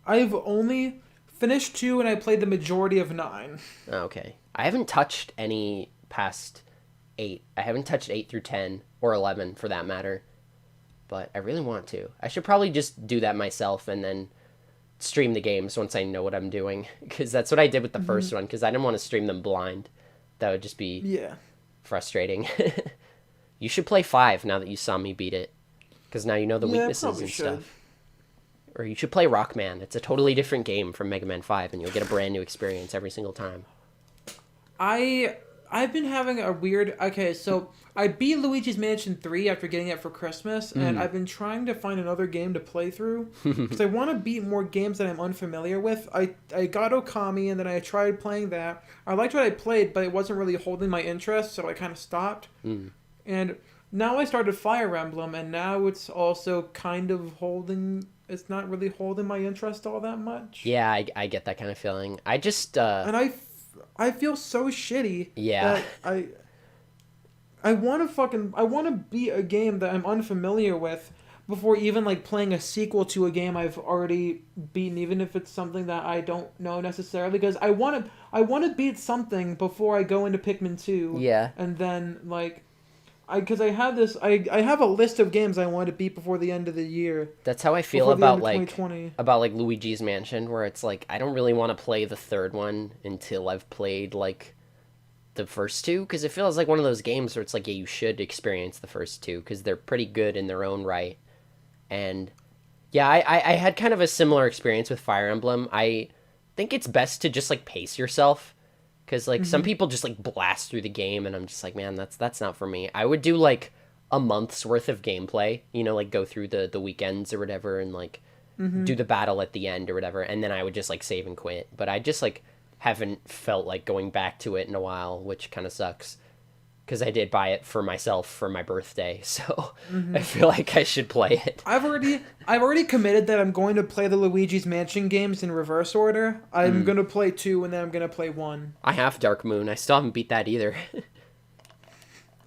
I've only finished 2, and I played the majority of 9. Okay. I haven't touched any past 8. I haven't touched 8 through 10, or 11 for that matter. But I really want to. I should probably just do that myself and then stream the games once I know what I'm doing. Because that's what I did with the first one, because I didn't want to stream them blind. That would just be frustrating. You should play 5 now that you saw me beat it. Because now you know the weaknesses and stuff. Or you should play Rockman. It's a totally different game from Mega Man 5, and you'll get a brand new experience every single time. I've been having a weird... Okay, so I beat Luigi's Mansion 3 after getting it for Christmas, and I've been trying to find another game to play through, because I want to beat more games that I'm unfamiliar with. I got Okami, and then I tried playing that. I liked what I played, but it wasn't really holding my interest, so I kind of stopped. And now I started Fire Emblem, and now it's also kind of holding... It's not really holding my interest all that much. Yeah, I get that kind of feeling. I just... And I feel so shitty. Yeah. That I want to beat a game that I'm unfamiliar with before even like playing a sequel to a game I've already beaten, even if it's something that I don't know necessarily, because I want to beat something before I go into Pikmin 2. Yeah. And then like I have a list of games I want to beat before the end of the year. That's how I feel about like Luigi's Mansion, where it's like I don't really want to play the third one until I've played like the first 2, because it feels like one of those games where it's like, yeah, you should experience the first 2 because they're pretty good in their own right. And yeah, I had kind of a similar experience with Fire Emblem. I think it's best to just like pace yourself. Because, like, some people just, like, blast through the game, and I'm just like, man, that's not for me. I would do, like, a month's worth of gameplay, you know, like, go through the weekends or whatever, and, like, do the battle at the end or whatever, and then I would just, like, save and quit. But I just, like, haven't felt like going back to it in a while, which kind of sucks. Because I did buy it for myself for my birthday, so I feel like I should play it. I've already committed that I'm going to play the Luigi's Mansion games in reverse order. I'm going to play 2, and then I'm going to play 1. I have Dark Moon. I still haven't beat that either.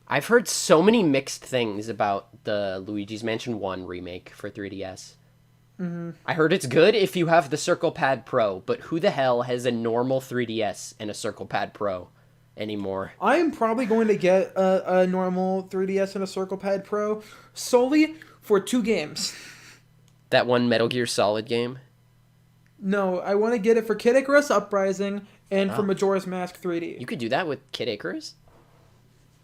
I've heard so many mixed things about the Luigi's Mansion 1 remake for 3DS. I heard it's good if you have the Circle Pad Pro, but who the hell has a normal 3DS and a Circle Pad Pro anymore? I am probably going to get a normal 3DS and a Circle Pad Pro solely for 2 games. That one Metal Gear Solid game? No, I want to get it for Kid Icarus Uprising and for Majora's Mask 3D. You could do that with Kid Icarus?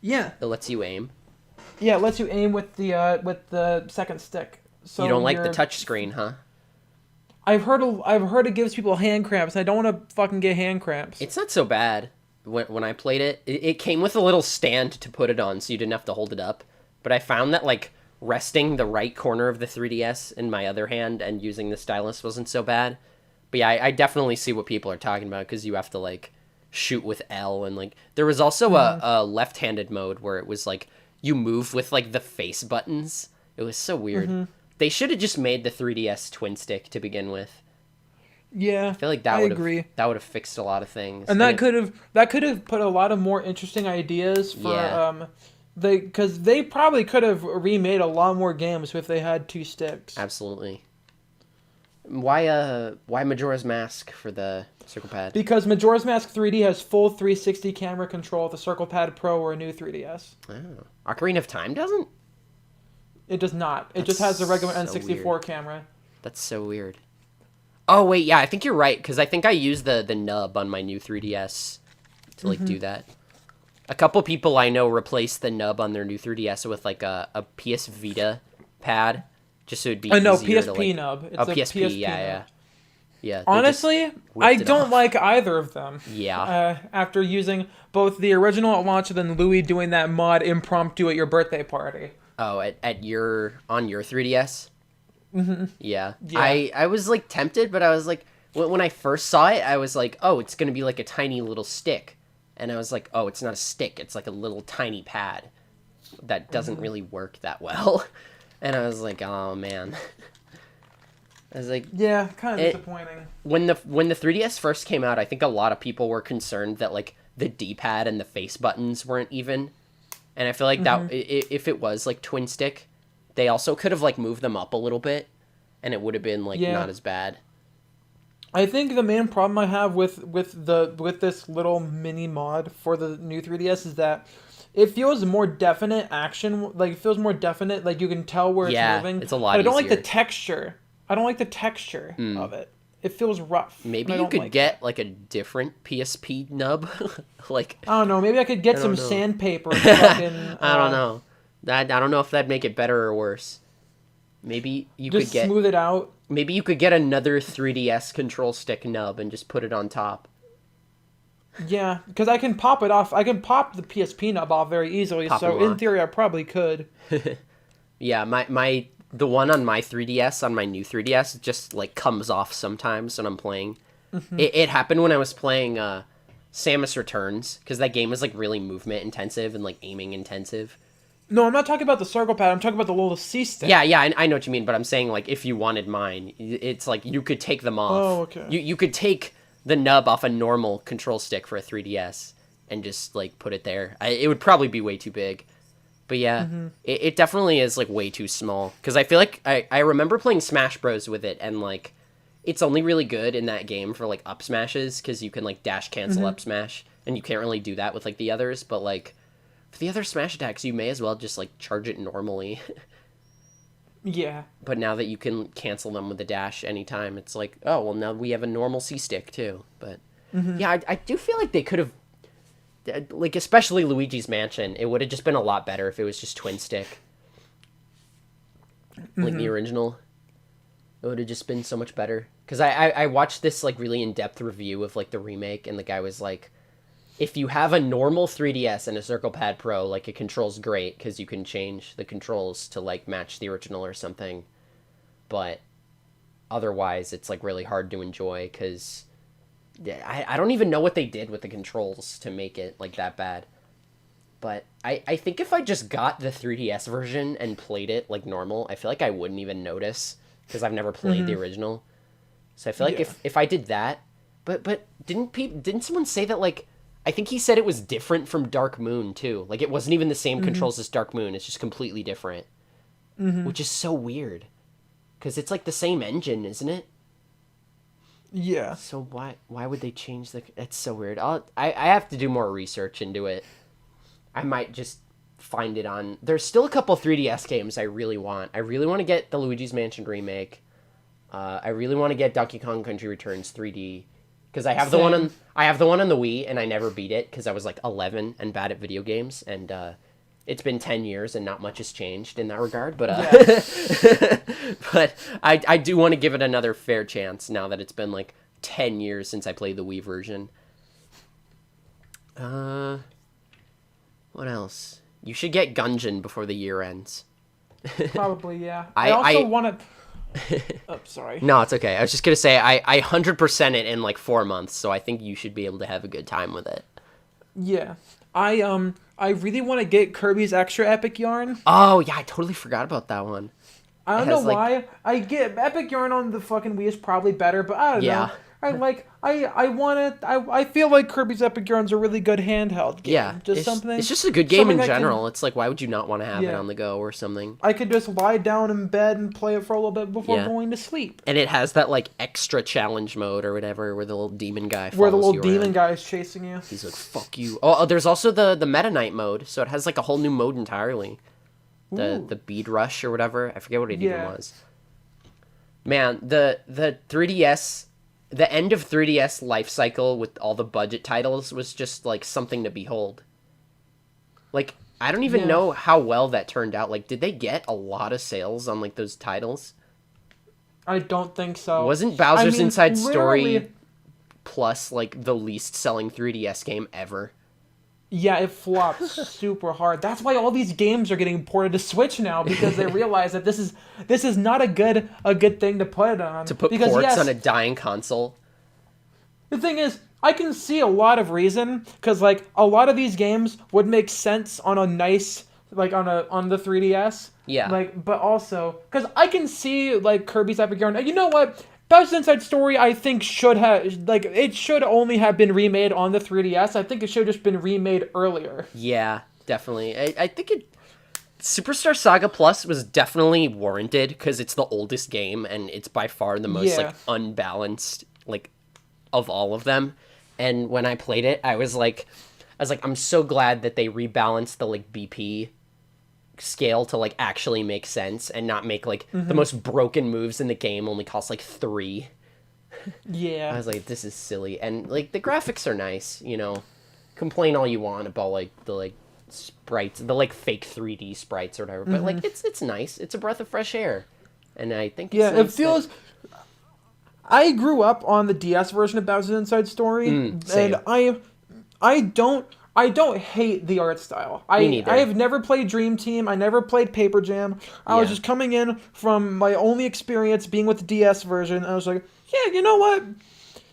Yeah. It lets you aim? Yeah, it lets you aim with the second stick. So you don't like the touch screen, huh? I've heard it gives people hand cramps. I don't want to fucking get hand cramps. It's not so bad. When I played it, it came with a little stand to put it on, so you didn't have to hold it up. But I found that, like, resting the right corner of the 3DS in my other hand and using the stylus wasn't so bad. But yeah, I definitely see what people are talking about because you have to like shoot with L, and like there was also a left-handed mode where it was like you move with like the face buttons. It was so weird. They should have just made the 3DS twin stick to begin with. Yeah, I feel like I agree. That would have fixed a lot of things. And that could have put a lot of more interesting ideas for because they probably could have remade a lot more games if they had 2 sticks. Absolutely. Why Majora's Mask for the Circle Pad? Because Majora's Mask 3D has full 360 camera control with the Circle Pad Pro or a new 3DS. Oh. Ocarina of Time doesn't? It does not. It just has the regular N64 camera. That's so weird. Oh, wait, yeah, I think you're right, because I think I used the nub on my new 3DS to, like, do that. A couple people I know replaced the nub on their new 3DS with, like, a PS Vita pad, just so it'd be easier PSP to, like... nub. It's PSP, yeah. Yeah. Honestly, I don't like either of them. Yeah. After using both the original at launch and then Louis doing that mod impromptu at your birthday party. Oh, on your 3DS? Yeah. I was like tempted, but I was like, when I first saw it, I was like, oh, it's gonna be like a tiny little stick, and I was like, oh, it's not a stick, it's like a little tiny pad that doesn't really work that well, and I was like, oh man. I was like, yeah, kind of disappointing. When the 3DS first came out, I think a lot of people were concerned that like the D-pad and the face buttons weren't even, and I feel like that if it was like twin stick, they also could have like moved them up a little bit, and it would have been like not as bad. I think the main problem I have with this little mini mod for the new 3DS is that it feels more definite action. Like it feels more definite. Like you can tell where it's moving. It's a lot. But I don't like the texture. I don't like the texture of it. It feels rough. Maybe you could get like a different PSP nub. Like I don't know. Maybe I could get some sandpaper. Fucking, I don't know. I don't know if that'd make it better or worse. Maybe you could get smooth it out. Maybe you could get another 3DS control stick nub and just put it on top. Yeah, because I can pop it off. I can pop the PSP nub off very easily. So in theory, I probably could. Yeah, the one on my 3DS, on my new 3DS, just like comes off sometimes when I'm playing. It happened when I was playing Samus Returns, because that game is like really movement intensive and like aiming intensive. No, I'm not talking about the circle pad. I'm talking about the little C stick. Yeah, I know what you mean, but I'm saying like if you wanted mine, it's like you could take them off. Oh, okay. You could take the nub off a normal control stick for a 3DS and just like put it there. It would probably be way too big. But yeah, it definitely is like way too small. Because I feel like I remember playing Smash Bros with it, and like it's only really good in that game for like up smashes, because you can like dash cancel up smash, and you can't really do that with like the others. But like for the other smash attacks, you may as well just like charge it normally. Yeah. But now that you can cancel them with the dash anytime, it's like, oh well, now we have a normal C stick too. But yeah, I do feel like they could have. Like, especially Luigi's Mansion, it would have just been a lot better if it was just twin stick. Like the original. It would have just been so much better. Because I watched this, like, really in-depth review of, like, the remake, and the guy was like, if you have a normal 3DS and a Circle Pad Pro, like, it controls great, because you can change the controls to, like, match the original or something. But otherwise, it's, like, really hard to enjoy, because... Yeah, I don't even know what they did with the controls to make it, like, that bad. But I think if I just got the 3DS version and played it, like, normal, I feel like I wouldn't even notice, because I've never played the original. So I feel like if I did that... But didn't someone say that, like... I think he said it was different from Dark Moon, too. Like, it wasn't even the same controls as Dark Moon. It's just completely different. Which is so weird. Because it's, like, the same engine, isn't it? Yeah. So why would they change the... It's so weird. I have to do more research into it. I might just find it on... There's still a couple 3DS games I really want. I really want to get the Luigi's Mansion remake. I really want to get Donkey Kong Country Returns 3D. Because I have the one on the Wii, and I never beat it, because I was like 11 and bad at video games, and it's been 10 years and not much has changed in that regard, but but I do want to give it another fair chance now that it's been like 10 years since I played the Wii version. What else? You should get Gungeon before the year ends. Probably, yeah. I also want to... Oh, sorry. No, it's okay. I was just gonna say I 100% it in like 4 months, so I think you should be able to have a good time with it. Yeah. I really want to get Kirby's Extra Epic Yarn. Oh yeah, I totally forgot about that one. I don't know why. I get Epic Yarn on the fucking Wii is probably better, but I don't know. I feel like Kirby's Epic Yarn's a really good handheld game. Yeah, it's just a good game in general. It's like, why would you not want to have it on the go or something? I could just lie down in bed and play it for a little bit before going to sleep. And it has that like extra challenge mode or whatever, where the little demon guy follows you where the little demon around. guy is chasing you. He's like, fuck you. Oh, there's also the Meta Knight mode, so it has like a whole new mode entirely. The bead rush or whatever. I forget what it even was. Man, the 3DS, the end of 3DS life cycle with all the budget titles was just like something to behold. Like, I don't even know how well that turned out. Like, did they get a lot of sales on like those titles? I don't think so. Wasn't Bowser's Inside Story plus like the least selling 3DS game ever? Yeah, it flopped super hard. That's why all these games are getting ported to Switch now, because they realize that this is not a good thing to put it on. To put ports on a dying console. The thing is, I can see a lot of reason, because like a lot of these games would make sense on a nice on the 3DS. Yeah. Like, but also because I can see like Kirby's Epic Yarn. You know what? Bowser's Inside Story, I think, should only have been remade on the 3DS. I think it should have just been remade earlier. Yeah, definitely. I think Superstar Saga Plus was definitely warranted, because it's the oldest game, and it's by far the most, like, unbalanced, like, of all of them. And when I played it, I was like, I'm so glad that they rebalanced the, like, BP scale to like actually make sense and not make like the most broken moves in the game only cost like 3. Yeah. I was like, this is silly. And like the graphics are nice, you know. Complain all you want about like the like sprites, the like fake 3D sprites or whatever, but like it's nice. It's a breath of fresh air. And I think it's nice. It feels I grew up on the DS version of Bowser's Inside Story, and I don't hate the art style. Me neither. I have never played Dream Team. I never played Paper Jam. I was just coming in from my only experience being with the DS version. I was like, yeah, you know what?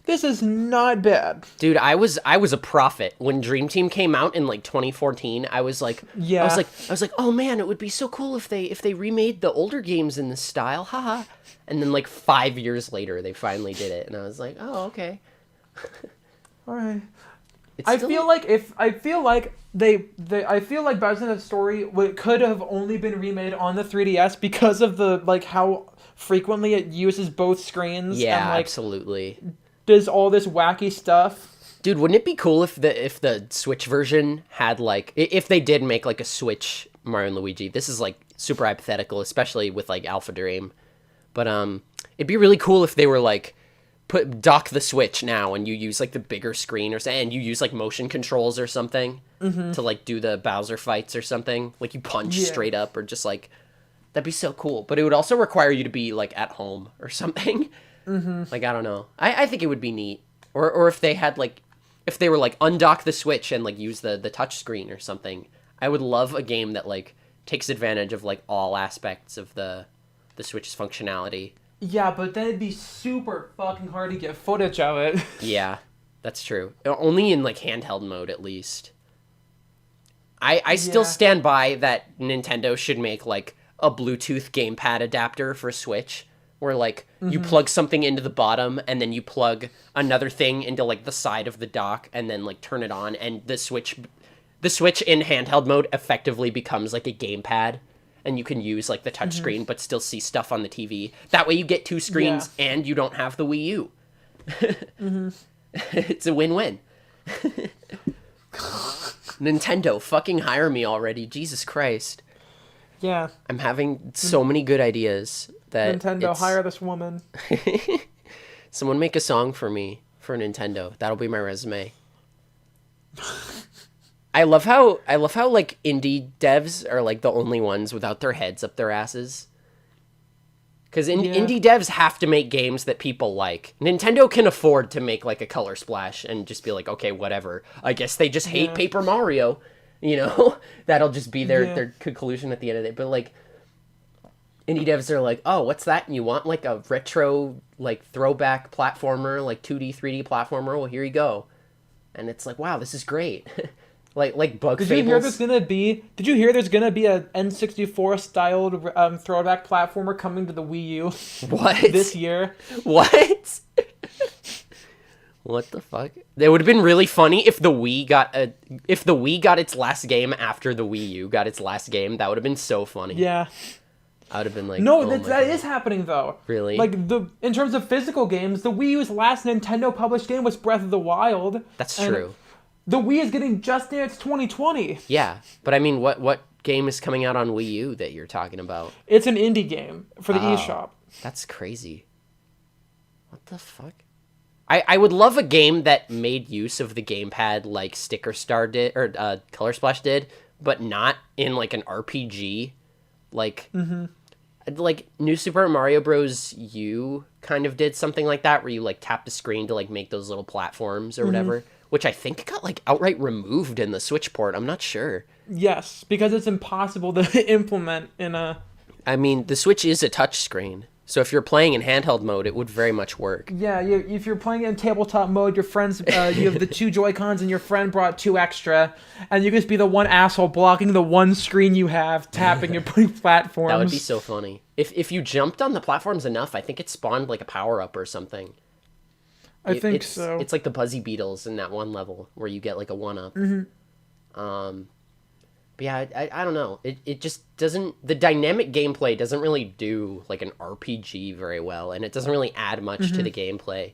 This is not bad. Dude, I was a prophet when Dream Team came out in like 2014. I was like, I was like, oh man, it would be so cool if they remade the older games in this style, haha. And then like 5 years later, they finally did it, and I was like, oh okay. All right. I feel like Bowser's Inside Story could have only been remade on the 3DS because of the like how frequently it uses both screens. Yeah, and, like, absolutely. Does all this wacky stuff. Dude, wouldn't it be cool if the Switch version had like if they did make like a Switch Mario and Luigi? This is like super hypothetical, especially with like Alpha Dream. But it'd be really cool if they were like dock the Switch now and you use like the bigger screen and you use like motion controls or something to like do the Bowser fights or something. Like you punch straight up, or just like, that'd be so cool. But it would also require you to be like at home or something. Like, I don't know. I think it would be neat. Or if they had like, if they were like undock the Switch and like use the touch screen or something. I would love a game that like takes advantage of like all aspects of the Switch's functionality. Yeah, but then it'd be super fucking hard to get footage of it. Yeah, that's true. Only in like handheld mode, at least. I still stand by that Nintendo should make like a Bluetooth gamepad adapter for Switch, where like you plug something into the bottom and then you plug another thing into like the side of the dock and then like turn it on, and the Switch in handheld mode effectively becomes like a gamepad. And you can use, like, the touchscreen, but still see stuff on the TV. That way you get 2 screens, and you don't have the Wii U. It's a win-win. Nintendo, fucking hire me already. Jesus Christ. Yeah. I'm having so many good ideas that Nintendo, hire this woman. Someone make a song for me for Nintendo. That'll be my resume. I love how like indie devs are like the only ones without their heads up their asses. Because indie devs have to make games that people like. Nintendo can afford to make like a Color Splash and just be like, okay, whatever. I guess they just hate Paper Mario. You know, that'll just be their conclusion at the end of it. But like, indie devs are like, oh, what's that? And you want like a retro, like throwback platformer, like 2D, 3D platformer? Well, here you go. And it's like, wow, this is great. like Bug Fables. Did you hear there's gonna be a N64 styled throwback platformer coming to the Wii U? What? This year? What? What the fuck? It would have been really funny if the Wii got its last game after the Wii U got its last game. That would have been so funny. Yeah. I would have been like, no, oh that is happening though. Really? Like in terms of physical games, the Wii U's last Nintendo published game was Breath of the Wild. That's true. The Wii is getting Just Dance 2020. Yeah, but I mean, what game is coming out on Wii U that you're talking about? It's an indie game for the eShop. That's crazy. What the fuck? I would love a game that made use of the gamepad like Sticker Star did or Color Splash did, but not in like an RPG. Like, like New Super Mario Bros. U kind of did something like that, where you like tap the screen to like make those little platforms or whatever, which I think got like outright removed in the Switch port. I'm not sure. Yes, because it's impossible to implement in a... I mean, the Switch is a touchscreen. So if you're playing in handheld mode, it would very much work. Yeah, if you're playing in tabletop mode, your friends, you have the 2 Joy-Cons and your friend brought 2 extra, and you just be the one asshole blocking the one screen you have, tapping your platforms. That would be so funny. If you jumped on the platforms enough, I think it spawned like a power-up or something. I think so. It's like the Buzzy Beetles in that one level where you get like a 1-up. But yeah, I don't know. It just doesn't... The dynamic gameplay doesn't really do, like, an RPG very well, and it doesn't really add much to the gameplay.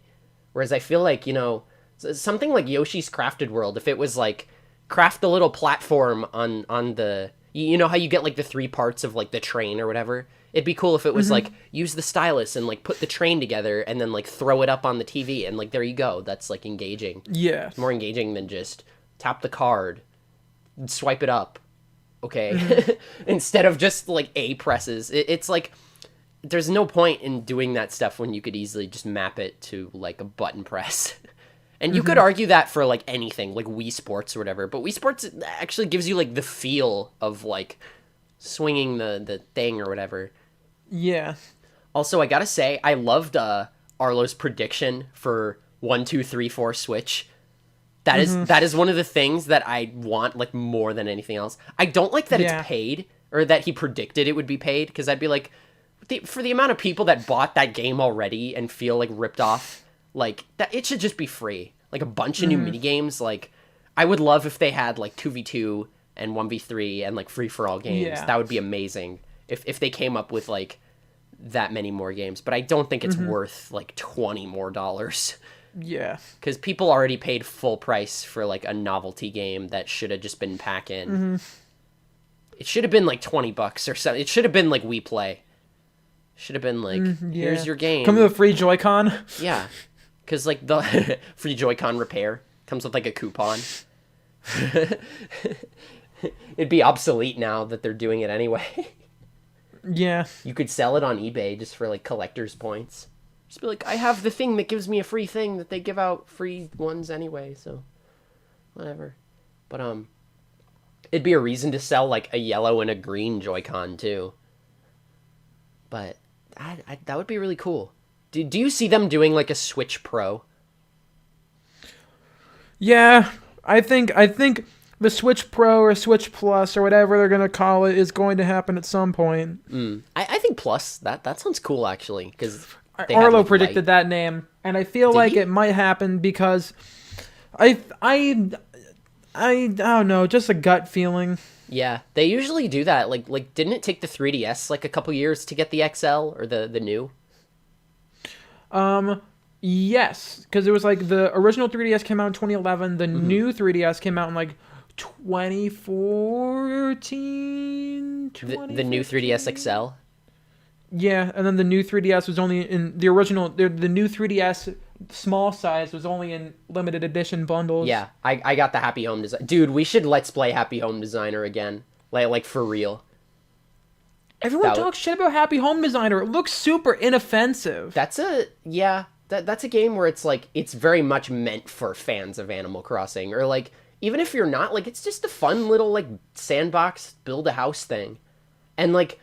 Whereas I feel like, you know, something like Yoshi's Crafted World, if it was, like, craft the little platform on the... You know how you get, like, the 3 parts of, like, the train or whatever? It'd be cool if it was, like, use the stylus and, like, put the train together and then, like, throw it up on the TV, and, like, there you go. That's, like, engaging. Yeah. It's more engaging than just tap the card, swipe it up. Okay, instead of just like A presses. It's like there's no point in doing that stuff when you could easily just map it to like a button press. And you could argue that for like anything, like Wii Sports or whatever, but Wii Sports actually gives you like the feel of like swinging the thing or whatever. Yeah. Also, I gotta say, I loved Arlo's prediction for 1, 2, 3, 4 Switch. That is one of the things that I want like more than anything else. I don't like that it's paid, or that he predicted it would be paid, because I'd be like, for the amount of people that bought that game already and feel like ripped off, like that it should just be free. Like a bunch of new mini games. Like I would love if they had like 2v2 and 1v3 and like free for all games. Yeah. That would be amazing if they came up with like that many more games. But I don't think it's worth like $20 more. Yeah. Because people already paid full price for, like, a novelty game that should have just been pack-in. It should have been, like, $20 or something. It should have been, like, Wii Play. Should have been, like, here's your game. Come with a free Joy-Con. Yeah. Because, like, the free Joy-Con repair comes with, like, a coupon. It'd be obsolete now that they're doing it anyway. Yeah. You could sell it on eBay just for, like, collector's points. Just be like, I have the thing that gives me a free thing that they give out free ones anyway, so whatever. But it'd be a reason to sell like a yellow and a green Joy-Con too. But that would be really cool. Do you see them doing like a Switch Pro? Yeah, I think the Switch Pro or Switch Plus or whatever they're gonna call it is going to happen at some point. I think Plus that sounds cool actually, because Arlo predicted that name, and I feel like it might happen because I don't know, just a gut feeling. Yeah, they usually do that. Like didn't it take the 3DS like a couple years to get the XL or the new? Yes, because it was like the original 3DS came out in 2011. The new 3DS came out in like 2014. The new 3DS XL. Yeah, and then the new 3DS was only in the original. The new 3DS small size was only in limited edition bundles. Yeah, I got the Happy Home Design. Dude, we should Let's Play Happy Home Designer again. Like for real. Everyone talks shit about Happy Home Designer. It looks super inoffensive. That's a game where it's like, it's very much meant for fans of Animal Crossing. Or like, even if you're not, like, it's just a fun little like sandbox build a house thing. And like,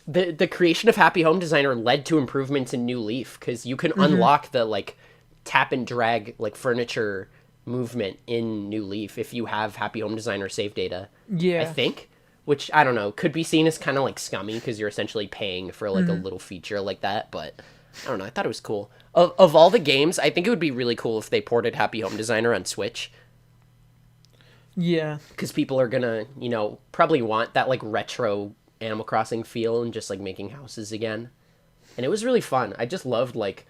the creation of Happy Home Designer led to improvements in New Leaf, because you can unlock the like tap and drag like furniture movement in New Leaf if you have Happy Home Designer save data. Yeah. I think, which I don't know, could be seen as kind of like scummy because you're essentially paying for like a little feature like that, but I don't know, I thought it was cool. Of all the games, I think it would be really cool if they ported Happy Home Designer on Switch. Yeah. Because people are gonna, you know, probably want that like retro Animal Crossing feel and just like making houses again. And it was really fun. I just loved like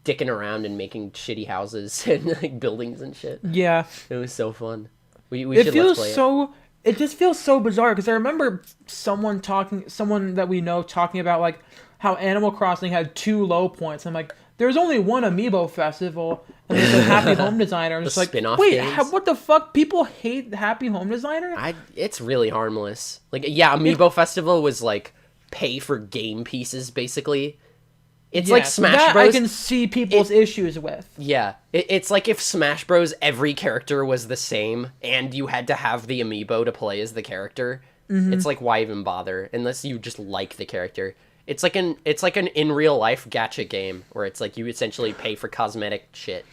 dicking around and making shitty houses and like buildings and shit. Yeah. It was so fun. We It should feels let's play so. It just feels so bizarre because I remember someone that we know talking about like how Animal Crossing had 2 low points. I'm like, there's only one Amiibo festival and there's a Happy Home Designer. I'm just like, wait, what the fuck? People hate Happy Home Designer? It's really harmless. Like, yeah, Amiibo Festival was like pay for game pieces basically. It's like Smash Bros. I can see people's issues with. Yeah, it's like if Smash Bros. Every character was the same, and you had to have the amiibo to play as the character. It's like, why even bother unless you just like the character? It's like an in real life gacha game where it's like you essentially pay for cosmetic shit.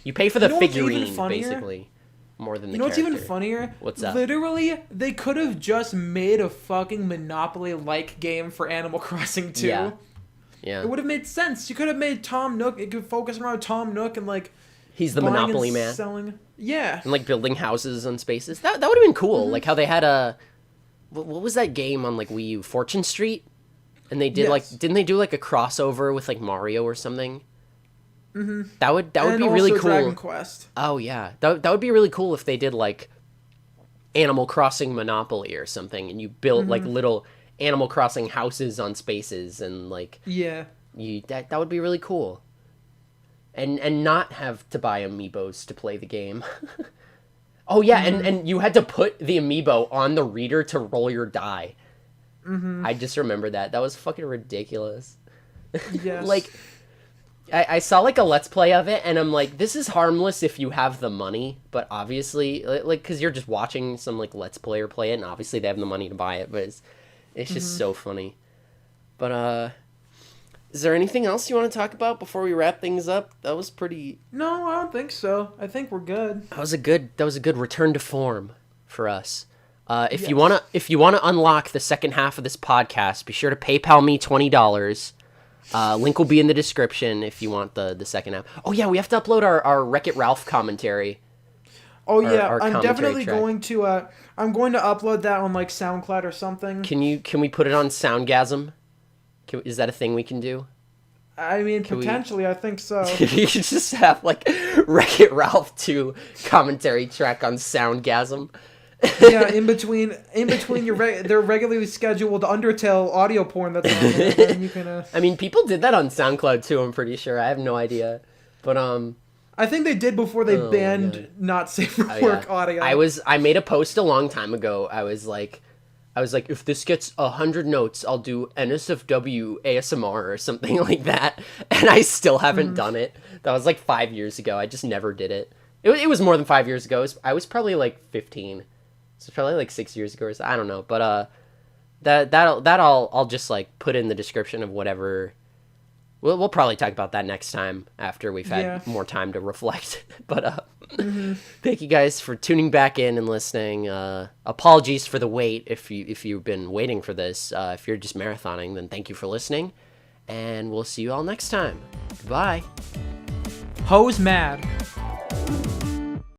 You pay for the figurine basically, more than the character. You know what's even funnier? What's up? Literally, they could have just made a fucking Monopoly-like game for Animal Crossing 2. Yeah. It would have made sense. You could have made Tom Nook. It could focus around Tom Nook and like he's the Monopoly man. Selling. Yeah. And like building houses on spaces. That would have been cool. Like how they had a what was that game on like Wii U? Fortune Street? And they did like didn't they do like a crossover with like Mario or something? That would be really cool. Dragon Quest. Oh yeah. That would be really cool if they did like Animal Crossing Monopoly or something and you built like little Animal Crossing houses on spaces and like that would be really cool, and not have to buy amiibos to play the game. Oh yeah, and you had to put the amiibo on the reader to roll your die. I just remember that was fucking ridiculous. Yes. Like I saw like a let's play of it and I'm like, this is harmless if you have the money, but obviously like because you're just watching some like let's player play it and obviously they have the money to buy it, but it's just so funny. But, is there anything else you want to talk about before we wrap things up? That was pretty... No, I don't think so. I think we're good. That was a good return to form for us. If you wanna unlock the second half of this podcast, be sure to PayPal me $20. Link will be in the description if you want the second half. Oh yeah, we have to upload our Wreck-It Ralph commentary. Oh yeah, I'm definitely going to I'm going to upload that on like SoundCloud or something. Can we put it on Soundgasm? Is that a thing we can do? I mean, potentially, I think so. You could just have like Wreck-It Ralph 2 commentary track on Soundgasm. Yeah, in between their regularly scheduled Undertale audio porn that's on there, and you can. I mean, people did that on SoundCloud too. I'm pretty sure. I have no idea, but I think they did before they banned not safe for work audio. I made a post a long time ago. I was like, if this gets 100 notes, I'll do NSFW ASMR or something like that. And I still haven't done it. That was like 5 years ago. I just never did it. It was more than 5 years ago. I was probably like 15. So it's probably like 6 years ago or so. I don't know. But that I'll just like put in the description of whatever. We'll probably talk about that next time after we've had more time to reflect. But thank you guys for tuning back in and listening. Apologies for the wait if you've been waiting for this. If you're just marathoning, then thank you for listening. And we'll see you all next time. Goodbye. Hoes mad.